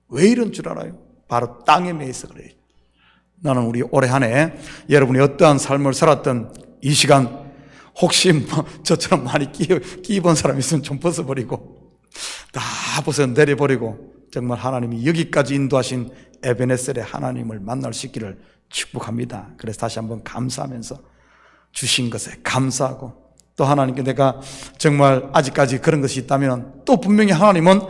왜 이런 줄 알아요? 바로 땅에 매여서 그래요. 나는 우리 올해 한 해 여러분이 어떠한 삶을 살았던 이 시간 혹시 저처럼 많이 끼입은 사람 있으면 좀 벗어버리고 다 벗어 내려버리고 정말 하나님이 여기까지 인도하신 에베네셀의 하나님을 만날 수 있기를 축복합니다. 그래서 다시 한번 감사하면서 주신 것에 감사하고 또 하나님께 내가 정말 아직까지 그런 것이 있다면 또 분명히 하나님은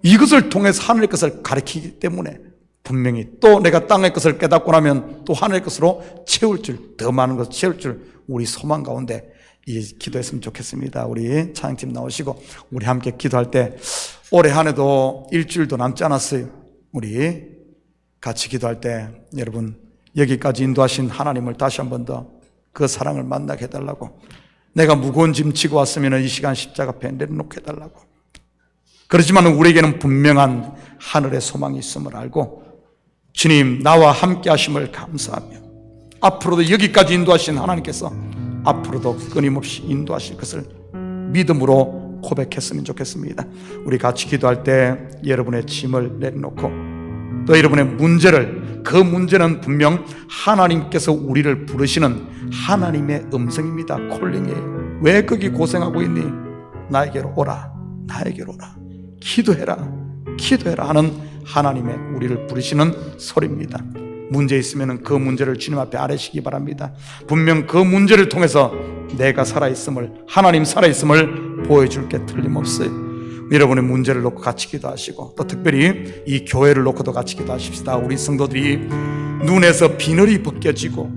이것을 통해서 하늘의 것을 가리키기 때문에 분명히 또 내가 땅의 것을 깨닫고 나면 또 하늘의 것으로 채울 줄, 더 많은 것을 채울 줄 우리 소망 가운데 기도했으면 좋겠습니다. 우리 찬양팀 나오시고 우리 함께 기도할 때 올해 한 해도 일주일도 남지 않았어요. 우리 같이 기도할 때 여러분 여기까지 인도하신 하나님을 다시 한 번 더 그 사랑을 만나게 해달라고 내가 무거운 짐 지고 왔으면 이 시간 십자가 앞에 내려놓게 해달라고 그렇지만 우리에게는 분명한 하늘의 소망이 있음을 알고 주님 나와 함께 하심을 감사하며 앞으로도 여기까지 인도하신 하나님께서 앞으로도 끊임없이 인도하실 것을 믿음으로 고백했으면 좋겠습니다. 우리 같이 기도할 때 여러분의 짐을 내려놓고 또 여러분의 문제를 그 문제는 분명 하나님께서 우리를 부르시는 하나님의 음성입니다. 콜링이에요. 왜 거기 고생하고 있니? 나에게로 오라. 나에게로 오라. 기도해라 하는 하나님의 우리를 부르시는 소리입니다. 문제 있으면 그 문제를 주님 앞에 아뢰시기 바랍니다. 분명 그 문제를 통해서 내가 살아있음을 하나님 살아있음을 보여줄 게 틀림없어요. 여러분의 문제를 놓고 같이 기도하시고 또 특별히 이 교회를 놓고도 같이 기도하십시다. 우리 성도들이 눈에서 비늘이 벗겨지고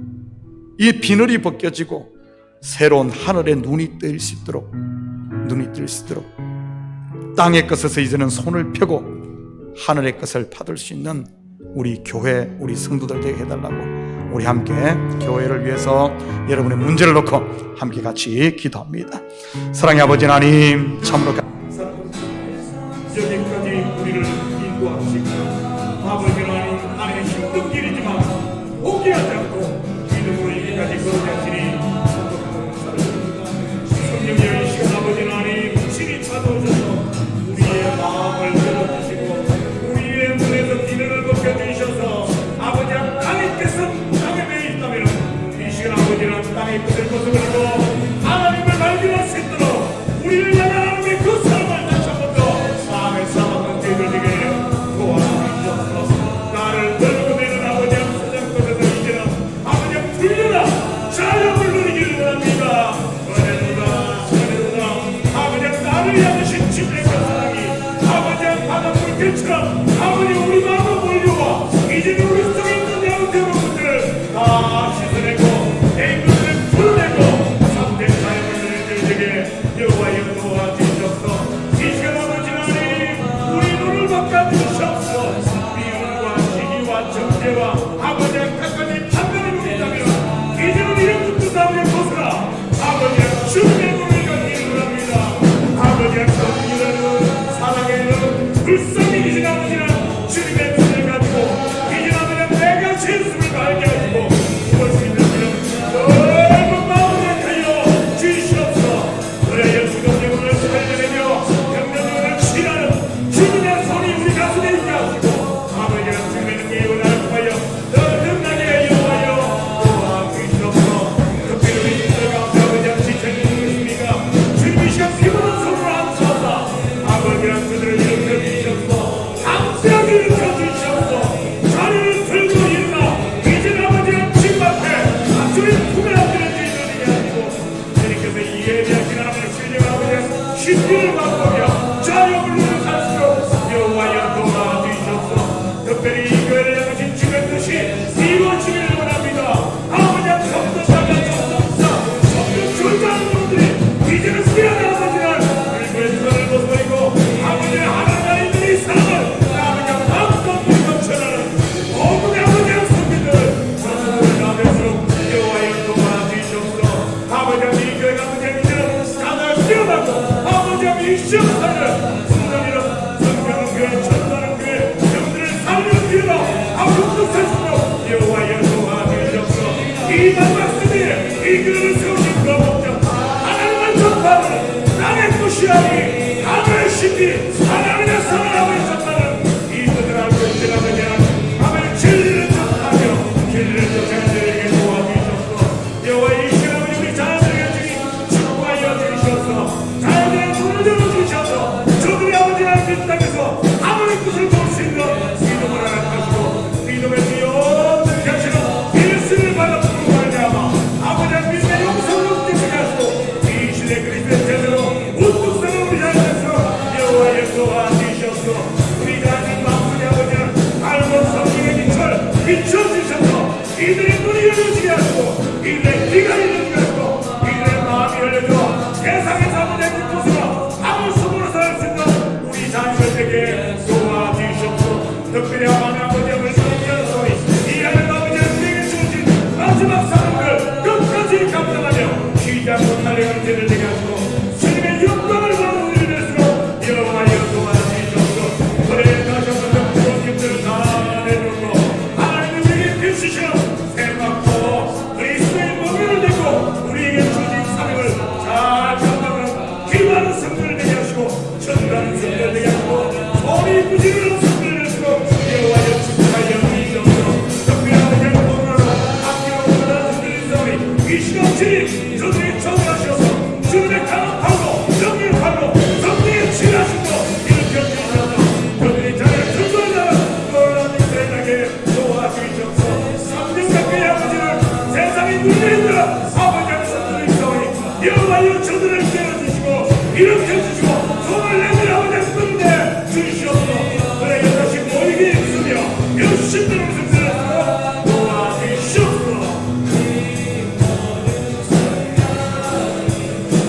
이 비늘이 벗겨지고 새로운 하늘의 눈이 뜰 수 있도록 땅의 것에서 이제는 손을 펴고 하늘의 것을 받을 수 있는 우리 교회 우리 성도들 되게 해달라고 우리 함께 교회를 위해서 여러분의 문제를 놓고 함께 같이 기도합니다. 사랑의 아버지 하나님 참으로 여기까지 우리를 인도하시고 아버지 하나님 안에 힘든 길이지만 포기하지 않고 믿음으로 여기까지 걸어가시니 성령의 이 시간 아버지 하나님 친히 찾아오셔서 우리의 마음을 열어주시고 우리의 눈에서 비늘을 벗겨주셔서 아버지 하나님께서 땅에 매여 있다면 이 시간 아버지 하나님 땅에 끝을 벗어버리고 하나님을 발견할 수 있도록 우리를 향한 하나님의 그 사랑을 다시 한번 더 마음의 사랑을 되돌리게 도와주시옵소서. 나를 들고 내는 아버지 세상 것에서 이제는 아버지 풀려라 자유를 누리기를 원합니다. 은혜로다 아버지 나를 향하신 집의 그 사랑이 아버지 바닷물결처럼 아버지 우리 마음으로 몰려와 이제는 우리 속에 있는 양대로 것들을 다 씻어내고 내 것들을 풀어내고 참된 자유를 누리게 여호와여 도와주시옵소서. 이 시간 아버지 하나님 우리 눈을 바꿔주시옵소서. 미움과 시기와 정죄와 아버지 각가지 판단을 누린다면 이제는 이런 것도 아버지 벗어라. 아버지 주님의 눈을 갖기를 원합니다. 아버지 성령을 사랑의 불쌍히 이제 아버지는 주님의 눈을 가지고 이제 아버지 내가 예수를 알게 하시고 볼 수 있는 넓은 마음을 하여 주시옵소서. 그래야 죽은 영혼을 살려내며 병든 영혼을 치라는 주님의 손이 우리 가슴에 있게 하시고 아버지가 주님의 능력의 영혼을 통하여 더 능하게 여호와여 도와주시옵소서. 특별히 우리 인들 가운데 아버지가 지체는 있으십니까? 주님이 시간 피곤한 손으로 안수하사 아버지가 그들을 일으켜 주시옵소서. 강세하게 일으켜 주시옵소서. 자리를 들고 일어나 이제는 아버지가 집 앞에 주님 품에 안기는 주인들이 아니고 주님께서 이 예배하신 하나님의 주님 아버지의 신비를 맛보며 자유를 누리는 삶으로 여호와여 도와주시옵소서. 특별히 이 교회를 향하신 주의 뜻이 이루어지기를 원합니다. 아버지 성도사가 성도 존재하는 분들이 이제는 미안한 아버지를 일부의 손을 벗어버리고 아버지의 미션사를 순간이로 성경은 교회 천사는 교회 영들을 살리는 기회로 아무것도 살수록 여호와여 도와주시옵소서. 이 마지막 시대에 이 교회를 세우신 그 목적 하나님을 전파하는 땅의 무시하니 하늘의 신비 하나님의 선언하고 있었다는 이들을 알고 있으라 그냥 하나님의 진리를 전하며 진리를 전하는 자들에게 도와주시옵소서. 여호와 이 시간에 우리 자녀들에게 주신 축복하여 주시옵소서. 자녀들의 눈을 열어주셔서 저들이 아버지 하나님 이 땅에서 하나님의 뜻을 볼 수 있는 믿음을 허락하시고 믿음의 주여 하시고 예수를 받아 부르고 말미암아 아버지 하나님 믿음의 영성을 얻게 하시고 이 시대 그리스도의 제대로 우뚝 서는 우리 자녀들에서 여호와여 도와주시옵소서. 우리 자녀들 마음속에 아버지는 알고 성경의 빛을 비춰주셔서 이들의 눈이 열려지게 하시고 이들의 귀가 열려지게 하시고 이들의 마음이 열려져 세상에서 아버지의 모습으로 아무 수고로 살 수 있는 우리 자녀들에게 도와주시옵소서. 특별히 하나님 아버지의 말씀을 소리 이 하나님 아버지의 우리에게 주신 마지막 사랑을 끝까지 감당하며 쉬지 않고 달려가는 죄를 되게 하시고 주님의 영광을 보는 우리를 될수록 여호와여 도와주시옵소서. 그래 다시 한번 그런 힘들을 다 내놓고 하나님의 우리에게 펼치시는 생각도 그리스도의 몸을 내고 우리에게 주신 사명을 잘 감당하는 기도하는 성도를 되게 하시고 전가하는 성도를 되게 하시고 소리 부지런한 성도를 내시고 여호와여 축복하여 주시옵소서. 특별한 행복으로 아끼고 원하는 성도의 싸움이 이 시간 주님 저들이 정하셔서 주님의 강한 팔로 정의의 팔로 성령의 지나심으로 일으켜 주셔서 저들이 자기의 전도하는 놀라운 세상에 도와주시옵소서. 삼등각의 아버지를 세상의 눈에 있는 아버지 앞에 성도의 싸움이 여호와여 저들을 깨워주시고 일으켜 주시고 손을 내밀어 아버지 끝내 주시옵소서. 그래 이것이 모이게 있으며 열심히 성도를 도와주시옵소서.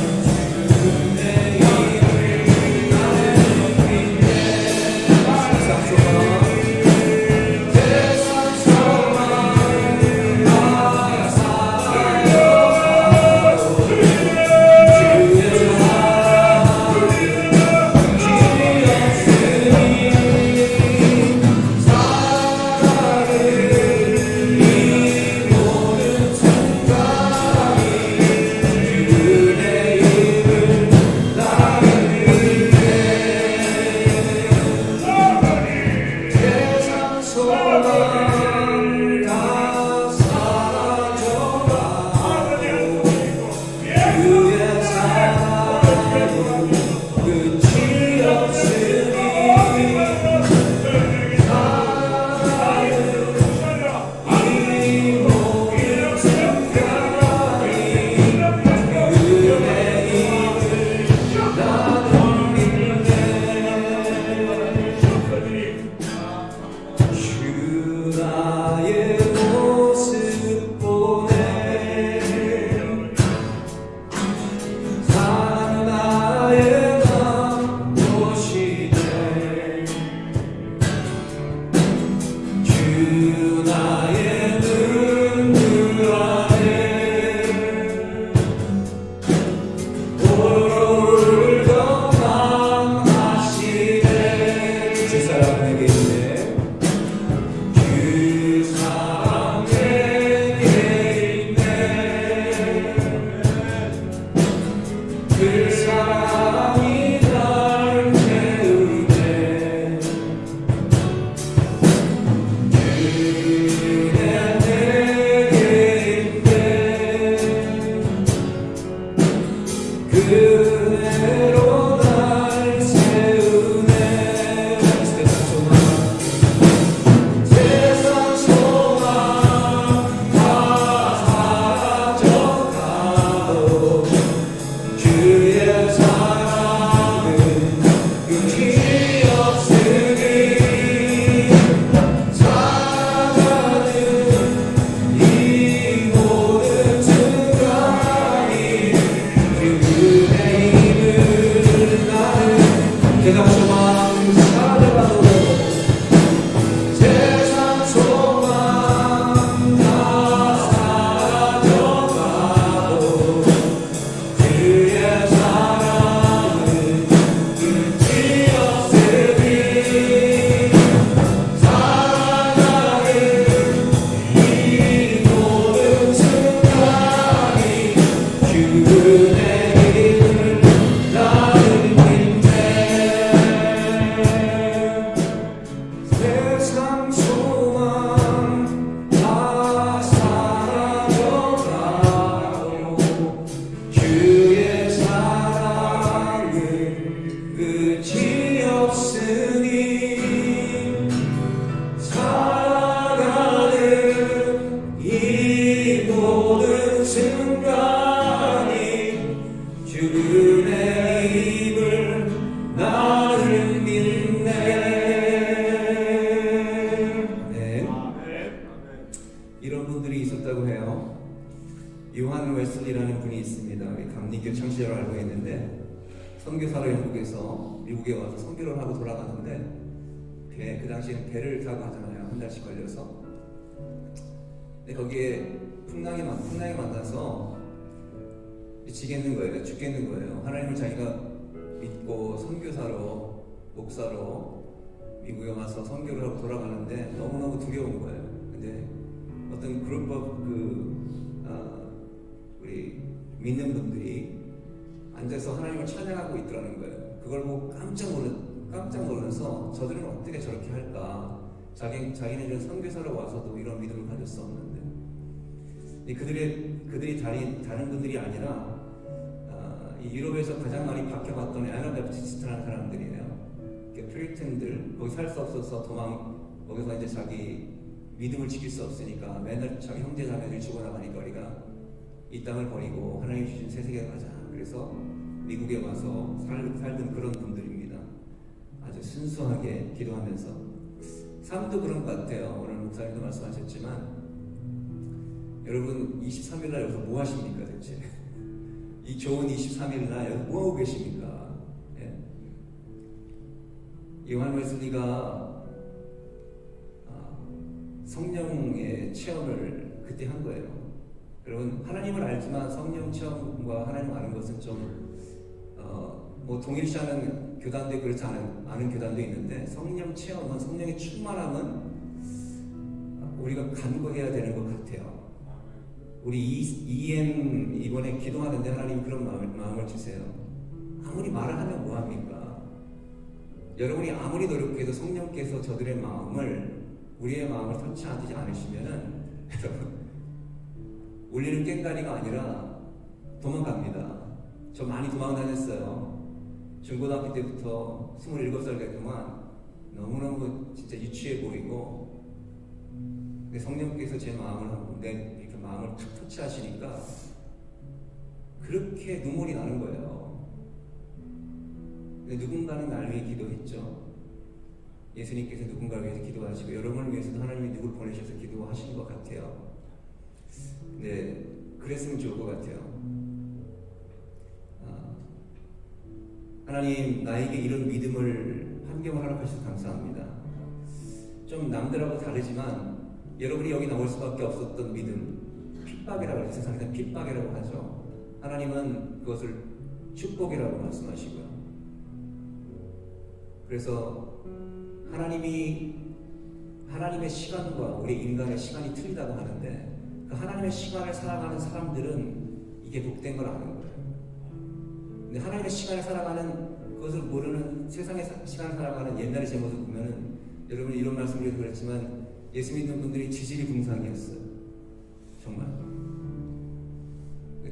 그대 사모님이 있습니다. 우리 감리교 창시자로 알고 있는데 선교사로 영국에서 미국에 와서 선교를 하고 돌아가는데 그 당시에는 배를 타고 가잖아요. 한 달씩 걸려서. 근데 거기에 풍랑이 만나서 미치겠는 거예요. 죽겠는 거예요. 하나님을 자기가 믿고 선교사로 목사로 미국에 와서 선교를 하고 돌아가는데 너무너무 두려운 거예요. 근데 어떤 그룹 우리 믿는 분들이 앉아서 하나님을 찬양하고 있더라는 거예요. 그걸 보고 깜짝 놀라서 저들은 어떻게 저렇게 할까? 자기네들은 선교사로 와서도 이런 믿음을 가질 수 없는데 그들이 다른 분들이 아니라 이 유럽에서 가장 많이 박혀봤던 애나베프티스트라는 사람들이에요. 퓨리탄들 거기 살 수 없어서 거기서 이제 자기 믿음을 지킬 수 없으니까 맨날 자기 형제 자매들 죽어나가니까 우리가 이 땅을 버리고 하나님 주신 새 세계 가자. 그래서 미국에 와서 살던 그런 분들입니다. 아주 순수하게 기도하면서 삶도 그런 것 같아요. 오늘 목사님도 말씀하셨지만 여러분 23일 날 여기서 뭐 하십니까 대체? 이 좋은 23일 날 여기서 뭐 하고 계십니까? 예? 요한 웨슬리가 성령의 체험을 그때 한 거예요. 여러분 하나님을 알지만 성령 체험과 하나님 아는 것은 좀 뭐 동일시하는 교단도 그렇지 않은 교단도 있는데 성령 체험은 성령의 충만함은 우리가 간구해야 되는 것 같아요. 우리 EM 이번에 기도하는데 하나님 그런 마음을 주세요. 아무리 말을 하면 뭐합니까? 여러분이 아무리 노력해도 성령께서 저들의 마음을 우리의 마음을 터치하지 않으시면은 여러분 울리는 깽가리가 아니라 도망갑니다. 저 많이 도망다녔어요. 중고등학교 때부터 27살 될 동안 너무너무 진짜 유치해 보이고 근데 성령께서 제 마음을 이렇게 마음을 탁 터치하시니까 그렇게 눈물이 나는 거예요. 근데 누군가는 날 위해 기도했죠. 예수님께서 누군가를 위해서 기도하시고 여러분을 위해서도 하나님이 누굴 보내셔서 기도하시는 것 같아요. 네, 그랬으면 좋을 것 같아요. 하나님 나에게 이런 믿음을 환경을 허락하셔서 감사합니다. 좀 남들하고 다르지만 여러분이 여기 나올 수밖에 없었던 믿음, 핍박이라고 해서 세상에서 핍박이라고 하죠. 하나님은 그것을 축복이라고 말씀하시고요. 그래서 하나님의 시간과 우리 인간의 시간이 틀리다고 하는데 그 하나님의 시간을 살아가는 사람들은 이게 복된 걸 아는 거예요. 근데 하나님의 시간을 살아가는 그것을 모르는 세상의 시간을 살아가는 옛날의 제 모습 보면은 여러분이 이런 말씀을 그랬지만 예수 믿는 분들이 지질이 궁상이었어요. 정말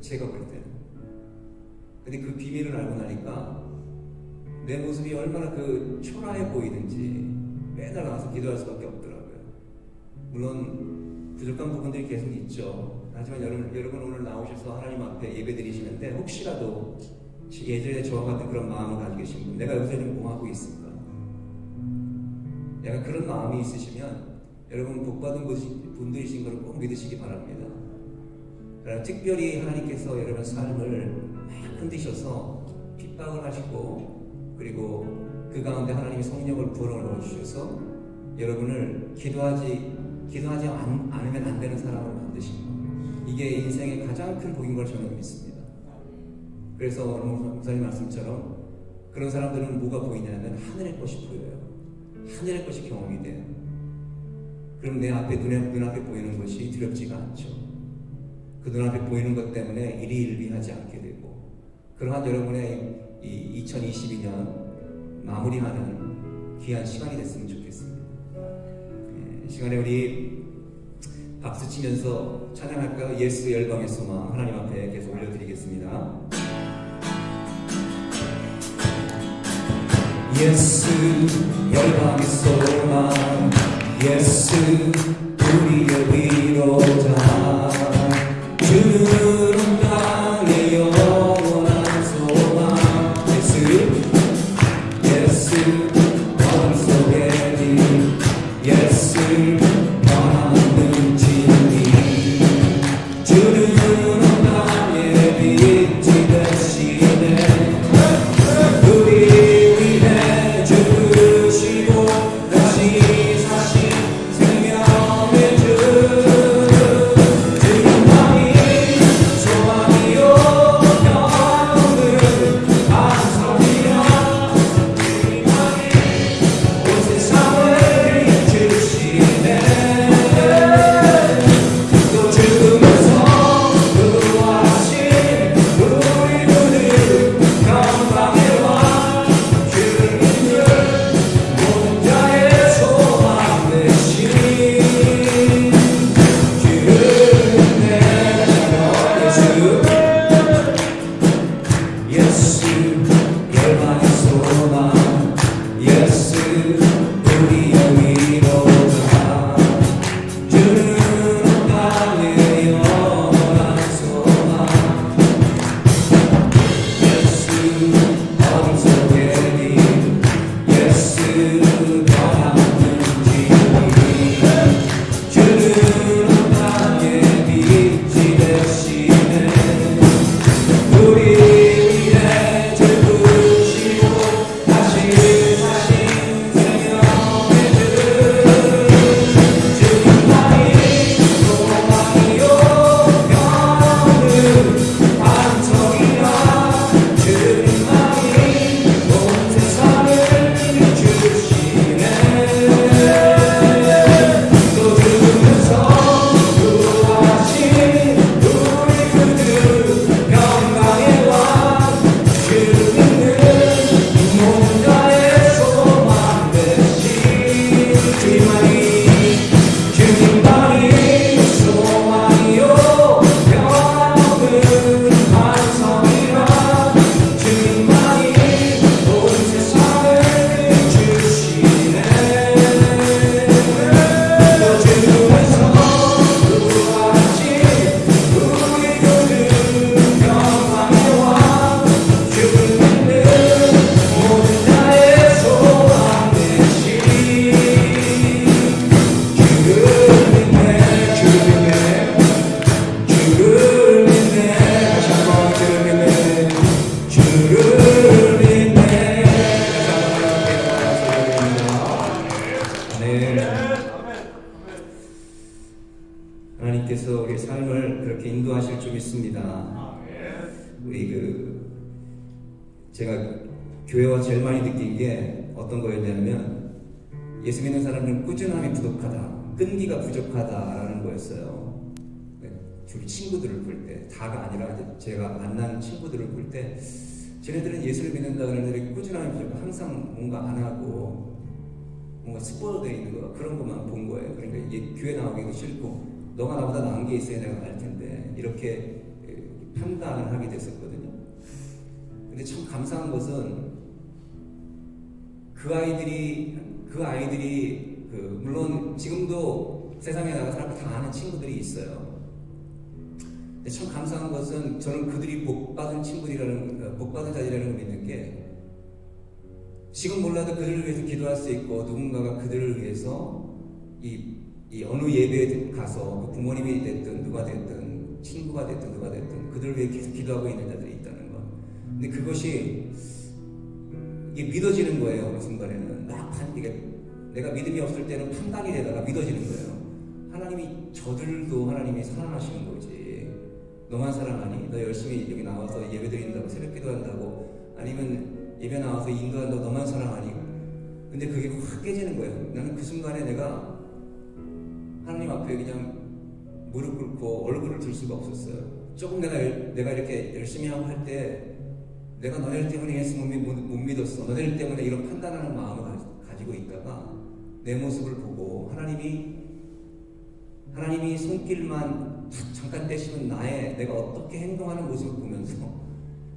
제가 볼 때는. 근데 그 비밀을 알고 나니까 내 모습이 얼마나 그 초라해 보이는지 매달 나와서 기도할 수밖에 없더라고요. 물론 부족한 부분들이 계속 있죠. 하지만 여러분 오늘 나오셔서 하나님 앞에 예배 드리시는데 혹시라도 예전에 저와 같은 그런 마음을 가지고 계신 분, 내가 요새 뭐 하고 있을까? 약간 그런 마음이 있으시면 여러분 복받은 분들이신 걸 꼭 믿으시기 바랍니다. 그러나 특별히 하나님께서 여러분 삶을 막 흔드셔서 핍박을 하시고 그리고 그 가운데 하나님의 성령을 불어넣어 주셔서 여러분을 기도하지 않으면 안 되는 사람을 만드신 것. 이게 인생의 가장 큰 복인 걸 저는 믿습니다. 그래서 목사님 말씀처럼 그런 사람들은 뭐가 보이냐면 하늘의 것이 보여요. 하늘의 것이 경험이 돼요. 그럼 내 앞에 눈앞에 보이는 것이 두렵지가 않죠. 그 눈앞에 보이는 것 때문에 일희일비하지 않게 되고 그러한 여러분의 이 2022년 마무리하는 귀한 시간이 됐으면 좋겠습니다. 이 시간에 우리 박수 치면서 찬양할까요? 예수 열방의 소망 하나님 앞에 계속 올려드리겠습니다. 예수 열방의 소망 예수 우리의 위로자 주는 땅의 영원한 소망 예수 머릿속에 예수 변하는 진리 주는 땅의 빛 우리 제가 교회와 제일 많이 느낀 게 어떤 거였냐면 예수 믿는 사람들은 꾸준함이 부족하다, 끈기가 부족하다라는 거였어요. 주로 친구들을 볼 때, 다가 아니라 이제 제가 만난 친구들을 볼 때 쟤네들은 예수를 믿는다 그러는 애들이 꾸준함이 부족하고 항상 뭔가 안 하고 뭔가 스포되어 있는 거 그런 것만 본 거예요. 그러니까 이게 교회 나오기도 싫고 너가 나보다 나은 게 있어야 내가 갈 텐데 이렇게 판단을 하게 됐었거든요. 근데 참 감사한 것은 그 아이들이 물론 지금도 세상에 나가서 다 아는 친구들이 있어요. 근데 참 감사한 것은 저는 그들이 복받은 자들이라는 걸 믿는 게 지금 몰라도 그들을 위해서 기도할 수 있고 누군가가 그들을 위해서 이 어느 예배에 가서 그 부모님이 됐든 누가 됐든 친구가 됐든 누가 됐든 그들을 위해 계속 기도하고 있는 자들이 있다는 것. 근데 그것이 이게 믿어지는 거예요. 어느 순간에는 이게 내가 믿음이 없을 때는 판단이 되다가 믿어지는 거예요. 하나님이 저들도 하나님이 사랑하시는 거지. 너만 사랑하니? 너 열심히 여기 나와서 예배 드린다고 새벽 기도한다고 아니면 예배 나와서 인도한다고 너만 사랑하니? 근데 그게 확 깨지는 거예요. 나는 그 순간에 내가 하나님 앞에 그냥 무릎 꿇고 얼굴을 들 수가 없었어요. 조금 내가 이렇게 열심히 하고 할 때 내가 너네들 때문에 예수 못 믿었어. 너네들 때문에 이런 판단하는 마음을 가지고 있다가 내 모습을 보고 하나님이 손길만 잠깐 떼시면 내가 어떻게 행동하는 모습을 보면서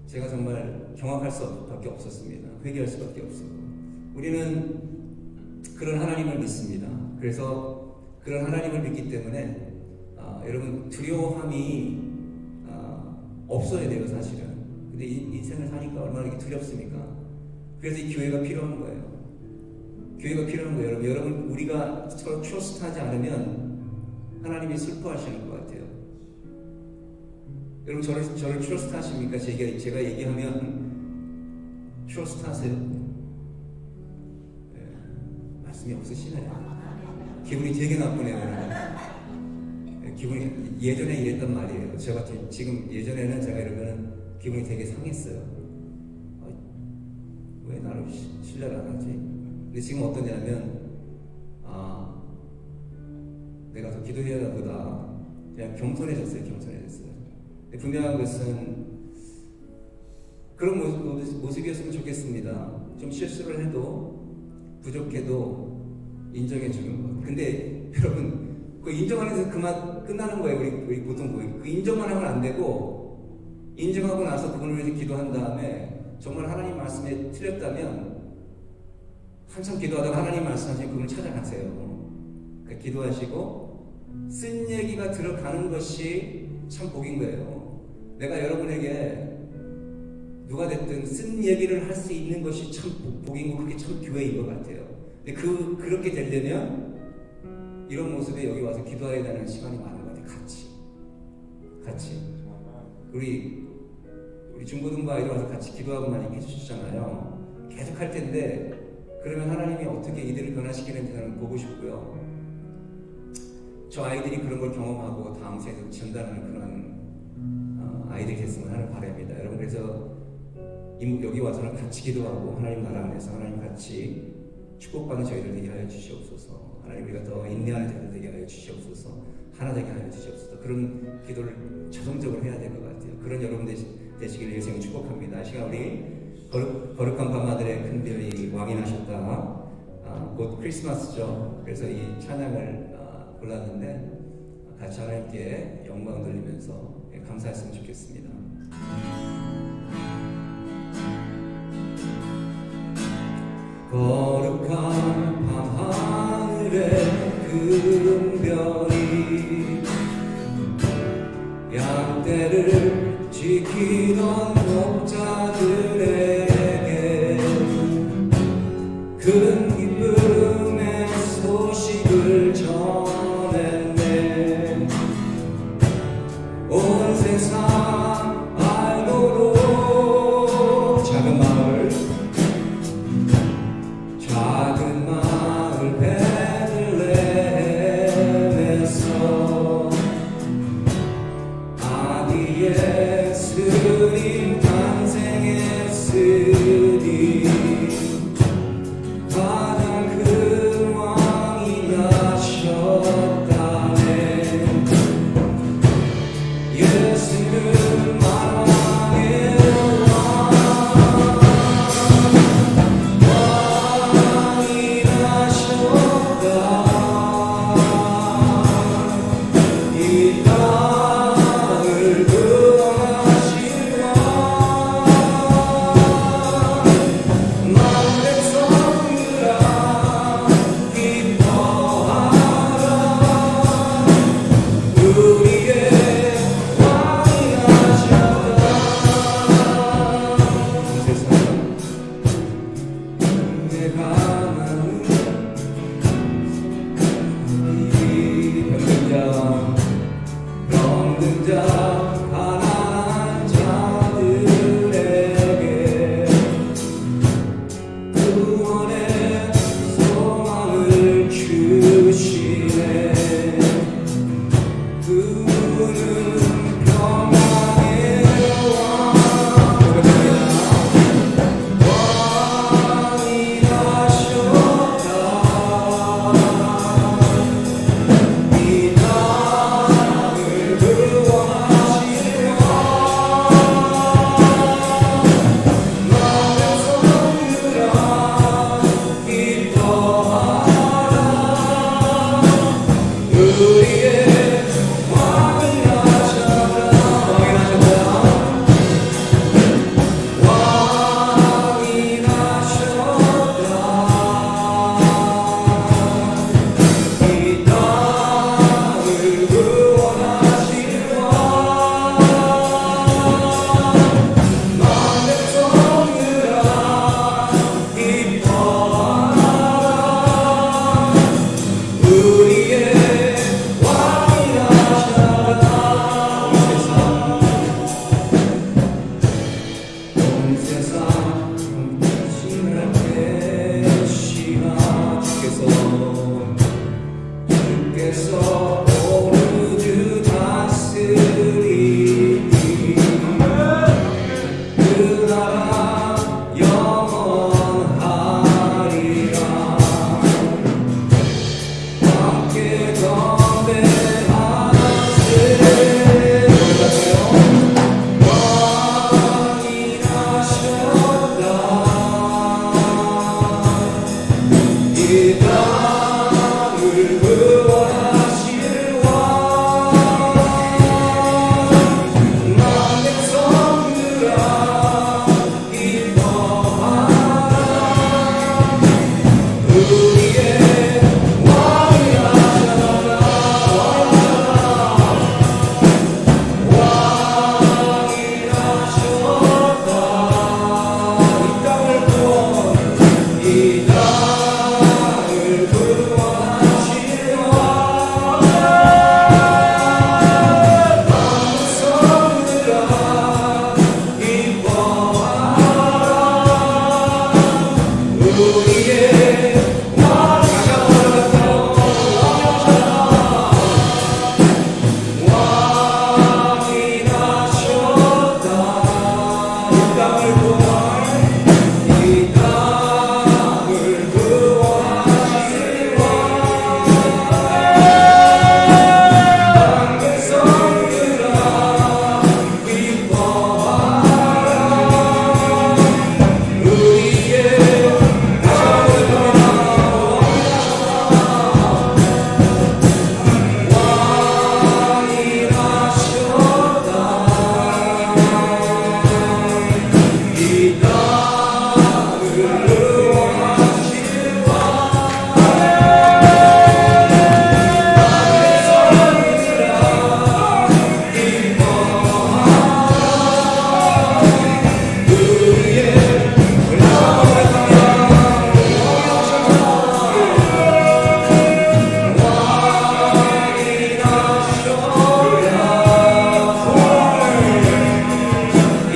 제가 정말 경악할 수밖에 없었습니다. 회개할 수밖에 없었고 우리는 그런 하나님을 믿습니다. 그래서 그런 하나님을 믿기 때문에 여러분 두려움이 없어야 돼요, 사실은. 근데 인생을 사니까 얼마나 이렇게 두렵습니까? 그래서 이 교회가 필요한 거예요. 교회가 필요한 거예요. 여러분 우리가 서로 트러스트하지 않으면 하나님이 슬퍼하시는 것 같아요. 여러분 저를 트러스트하십니까? 제가 얘기하면 트러스트하세요? 네, 말씀이 없으시네요. 기분이 되게 나쁘네요. 기분이 예전에 이랬단 말이에요. 제가 지금 예전에는 제가 이러면 기분이 되게 상했어요. 왜 나를 신뢰를 안 하지? 근데 지금 어떠냐면 내가 더 기도해야 보다 그냥 겸손해졌어요. 근데 분명한 것은 그런 모습이었으면 좋겠습니다. 좀 실수를 해도 부족해도 인정해 주는 것. 근데 여러분 그 인정하는 데서 그만 끝나는 거예요. 우리 보통 그 인정만 하면 안 되고 인정하고 나서 그분을 위해서 기도한 다음에 정말 하나님 말씀에 틀렸다면 한참 기도하다가 하나님 말씀하시면 그분을 찾아가세요. 그러니까 기도하시고 쓴 얘기가 들어가는 것이 참 복인 거예요. 내가 여러분에게 누가 됐든 쓴 얘기를 할 수 있는 것이 참 복이고 그게 참 교회인 것 같아요. 근데 그렇게 되려면 이런 모습에 여기 와서 기도해야 되는 시간이 많은 것 같아요. 같이 우리 중고등부 아이들 와서 같이 기도하고 많이 해주시잖아요. 계속 할 텐데 그러면 하나님이 어떻게 이들을 변화시키는지 저는 보고 싶고요. 저 아이들이 그런 걸 경험하고 다음 세대로 전달하는 그런 아이들이 됐으면 하는 바람입니다. 여러분 그래서 여기 와서는 같이 기도하고 하나님 나라 안에서 하나님 같이 축복받는 저희들 되게 하여 주시옵소서. 하나님 우리가 더 인내하는 자들 되게 하여 주시옵소서. 하나 되게 하여 주시옵소서. 그런 기도를 자동적으로 해야 될 것 같아요. 그런 여러분 되시길 예수님 축복합니다. 이 시간 우리 거룩한 밤아들의 큰별이 왕이 나셨다. 곧 크리스마스죠. 그래서 이 찬양을 골랐는데 같이 하나님께 영광 돌리면서 감사했으면 좋겠습니다. 거룩한 밤하늘의 금별이 양떼를 지키던 목자들에게 큰 기쁨의 소식을 전했네. 온 세상 알고로 작은 마을 베들레헴에서 아기 예수님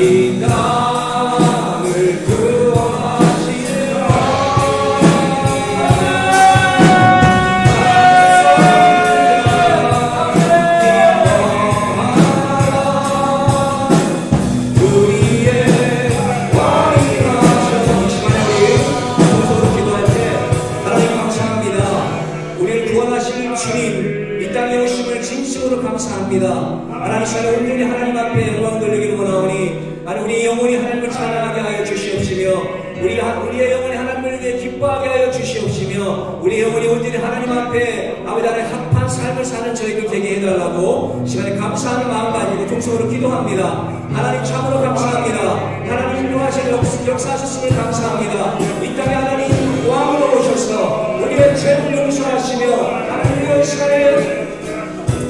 이 땅을 구원하시는 주님, 이 땅에 오심을 진심으로 감사합니다. 하나님 시간에 온전히 하나님 앞에 영광 돌리기를 원하오니 하나님 우리 영혼이 하나님을 찬양하게 하여 주시옵시며 우리의 영혼이 하나님을 위해 기뻐하게 하여 주시옵시며 우리의 영혼이 온전히 하나님 앞에 아버지 하나님 합한 삶을 사는 저희들 되게 해달라고 시간에 감사하는 마음 가지고 통성으로 기도합니다. 하나님 참으로 감사합니다. 하나님 인도하시는 역사하셨음을 감사합니다. 이 땅에 하나님 왕으로 오셔서 우리의 죄를 용서하시며 하나님 이런 시간에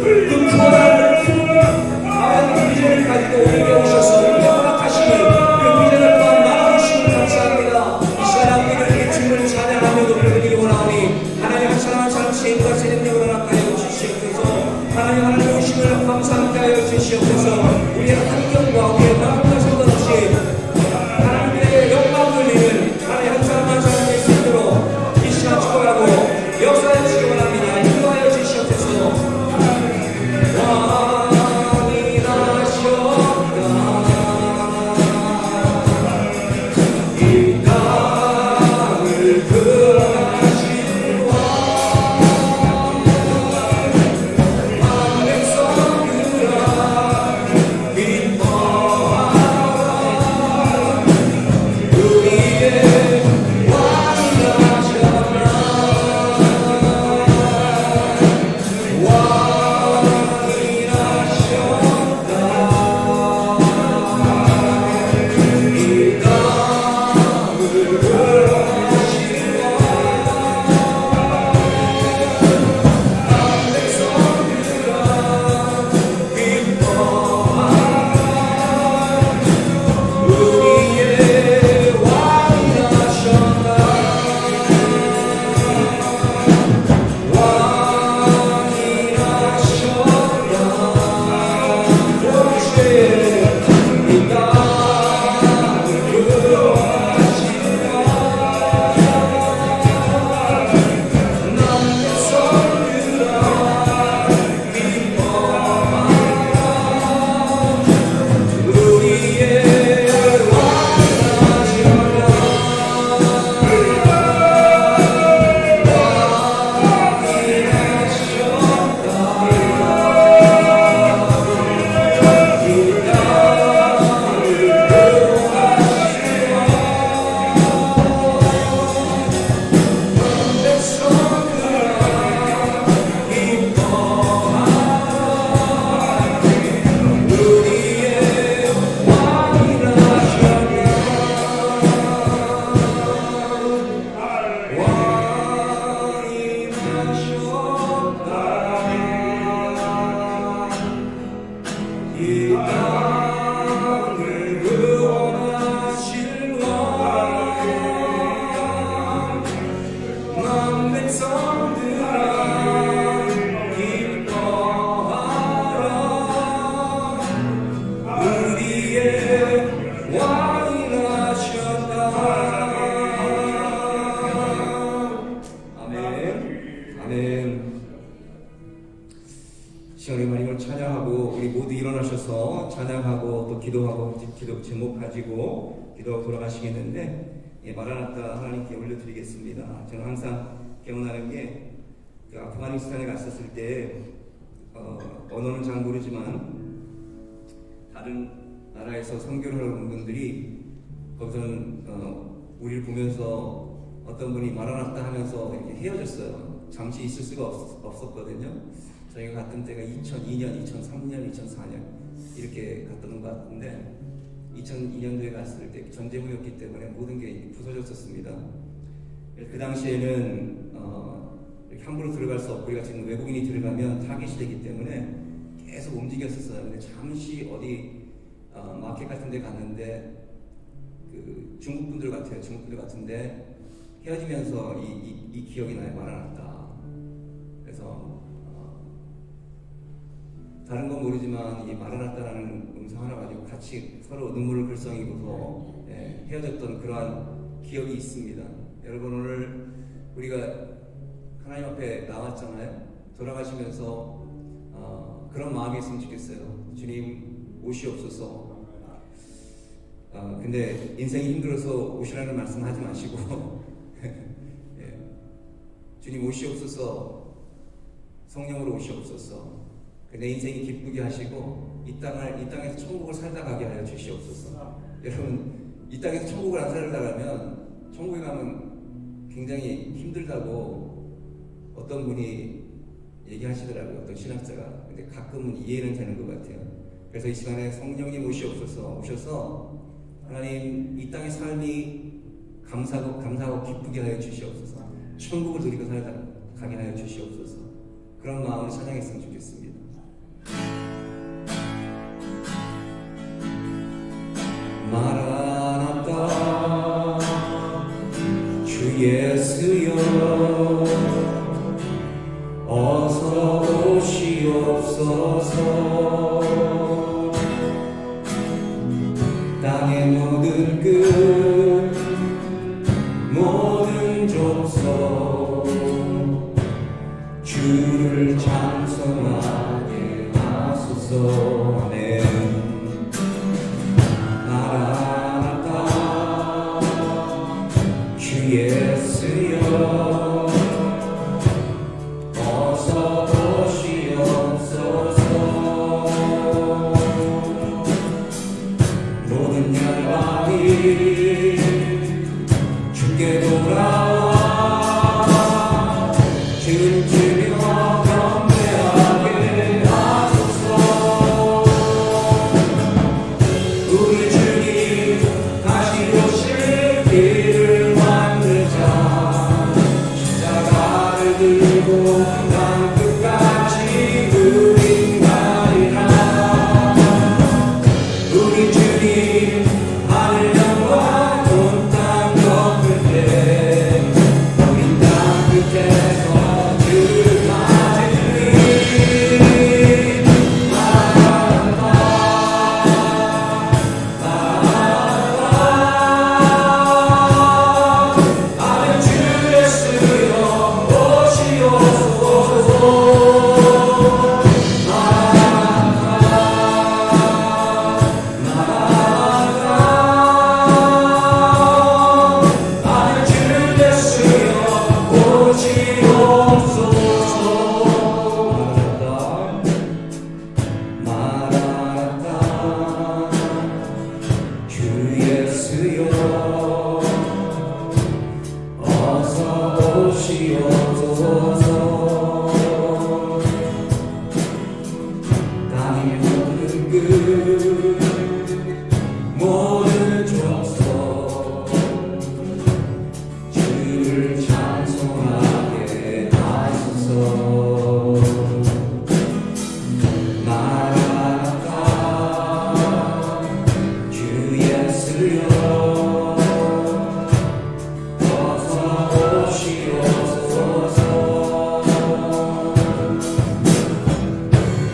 그 구원하는 하나님 비전을 가지고 우리에게 오셔서 우리에게 허락하시는 그 비전을 또한 나눠주시면 감사합니다. 이 시간 우리를 주님을 찬양하며 높여드리기 원하오니 하나님 한 사람 한 사람 세임과 세력력을 허락하여 주시옵소서. 하나님 오심을 감사하게 하여 주시옵소서. 우리의 환경과 우리의 마음과 상관없이 하나님의 영광 돌리는 하나님 한 사람 한 사람의 수 있도록 이 시간 축복하고 역사해 주시기 원합니다. 인도하여 주시옵소서. 찬양하고 또 기도하고 기도 제목 가지고 기도하고 돌아가시겠는데 마라나타 하나님께 올려드리겠습니다. 저는 항상 기억나는 게 그 아프가니스탄에 갔었을 때 언어는 잘 모르지만 다른 나라에서 선교를 하는 분들이 거기서는 우리를 보면서 어떤 분이 마라나타 하면서 이렇게 헤어졌어요. 잠시 있을 수가 없었거든요. 저희가 갔던 때가 2002년, 2003년, 2004년 이렇게 갔던 것 같은데 2002년도에 갔을 때 전쟁이었기 때문에 모든 게 부서졌었습니다. 그 당시에는 이렇게 함부로 들어갈 수 없고 우리가 지금 외국인이 들어가면 타깃이 되기 때문에 계속 움직였었어요. 근데 잠시 어디 마켓 같은 데 갔는데 그 중국 분들 같은데 헤어지면서 이 기억이 나요. 마라나타. 그래서 다른 건 모르지만 이 마라나타라는 음성 하나 가지고 같이 서로 눈물을 글썽이고서 헤어졌던 그러한 기억이 있습니다. 여러분, 오늘 우리가 하나님 앞에 나왔잖아요. 돌아가시면서 그런 마음이 있으면 좋겠어요. 주님 오시옵소서. 근데 인생이 힘들어서 오시라는 말씀 하지 마시고 예. 주님 오시옵소서. 성령으로 오시옵소서. 내 인생이 기쁘게 하시고 이 땅에서 천국을 살다 가게 하여 주시옵소서. 여러분, 이 땅에서 천국을 안 살다 가면 천국에 가면 굉장히 힘들다고 어떤 분이 얘기하시더라고요. 어떤 신학자가. 근데 가끔은 이해는 되는 것 같아요. 그래서 이 시간에 성령님 오셔서 하나님 이 땅의 삶이 감사하고 기쁘게 하여 주시옵소서. 천국을 누리고 살다 가게 하여 주시옵소서. 그런 마음으로 찬양했으면 좋겠습니다. 마라나타 주 예수여 어서 오시옵소서. 땅의 모든 끝 모든 족속 주를 찬송하게 하소서. 아멘. 마라나타 주 예수여 어서 오시옵소서. 모든 열방이 주께 돌아와 춤추며 경배하게 하소서. 우리 주님 다시 오실 길을 만들자. 십자가를 들고 땅 끝까지 우린 가리라. 우리 주님 하늘 영광 온 땅 덮을 때 우린 땅 끝에서 주를 맞으리. 아멘. 주 예수여 오시옵소서. 모든 족속 주를 찬송하게 하소서. 마라나타 주 예수여 어서 오시옵소서.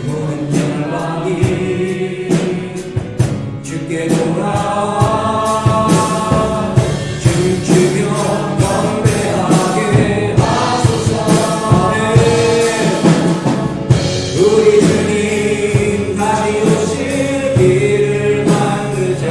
모든 열방이 주께 돌아와 춤추며 경배하게 하소서. 우리 주님 다시 오실 길을 만들자.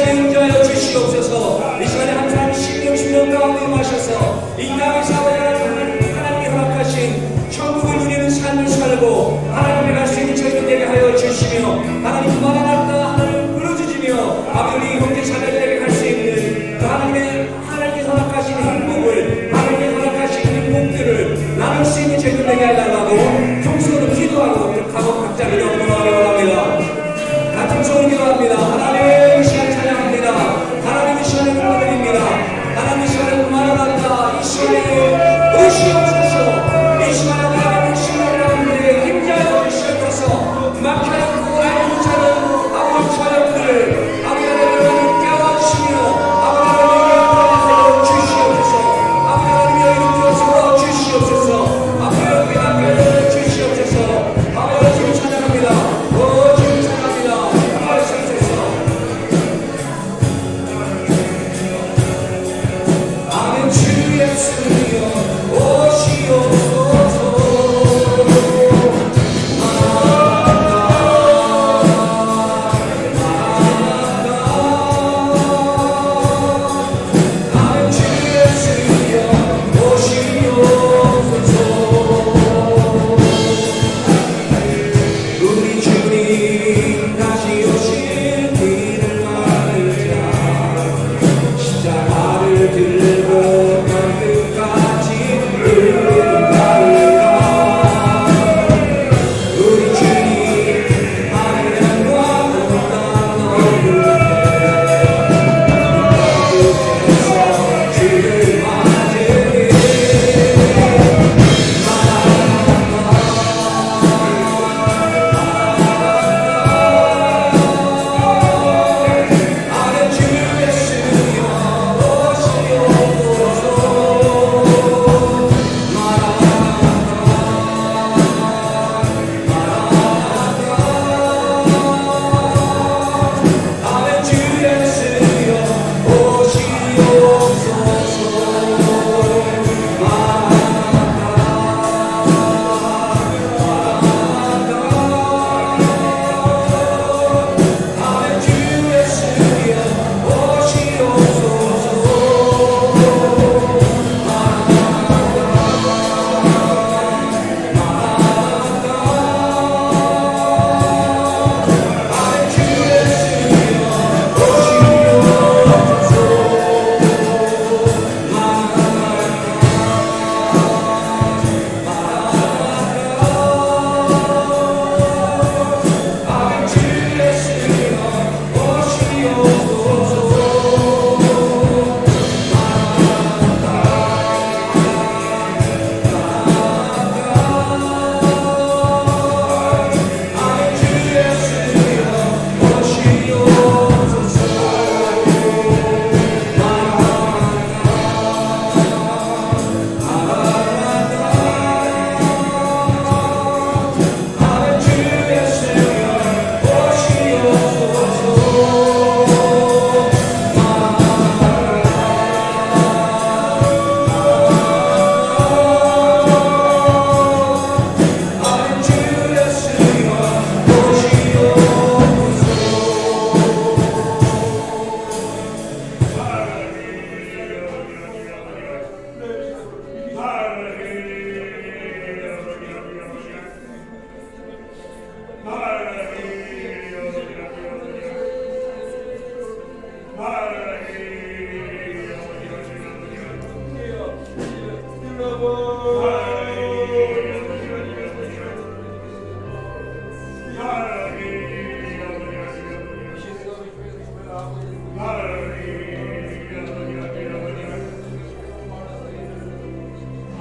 시간에 응자하여 주시옵소서. 이 시간에 항상 심령 가운데 임하셔서 이 땅에서 하나님이 허락하신 천국을 누리는 삶을 살고 하나님께 갈 수 있는 저희들 되게 하여 주시며 하나님 마라나타 하나님 부르짖으며 아버지 형제 자매들에게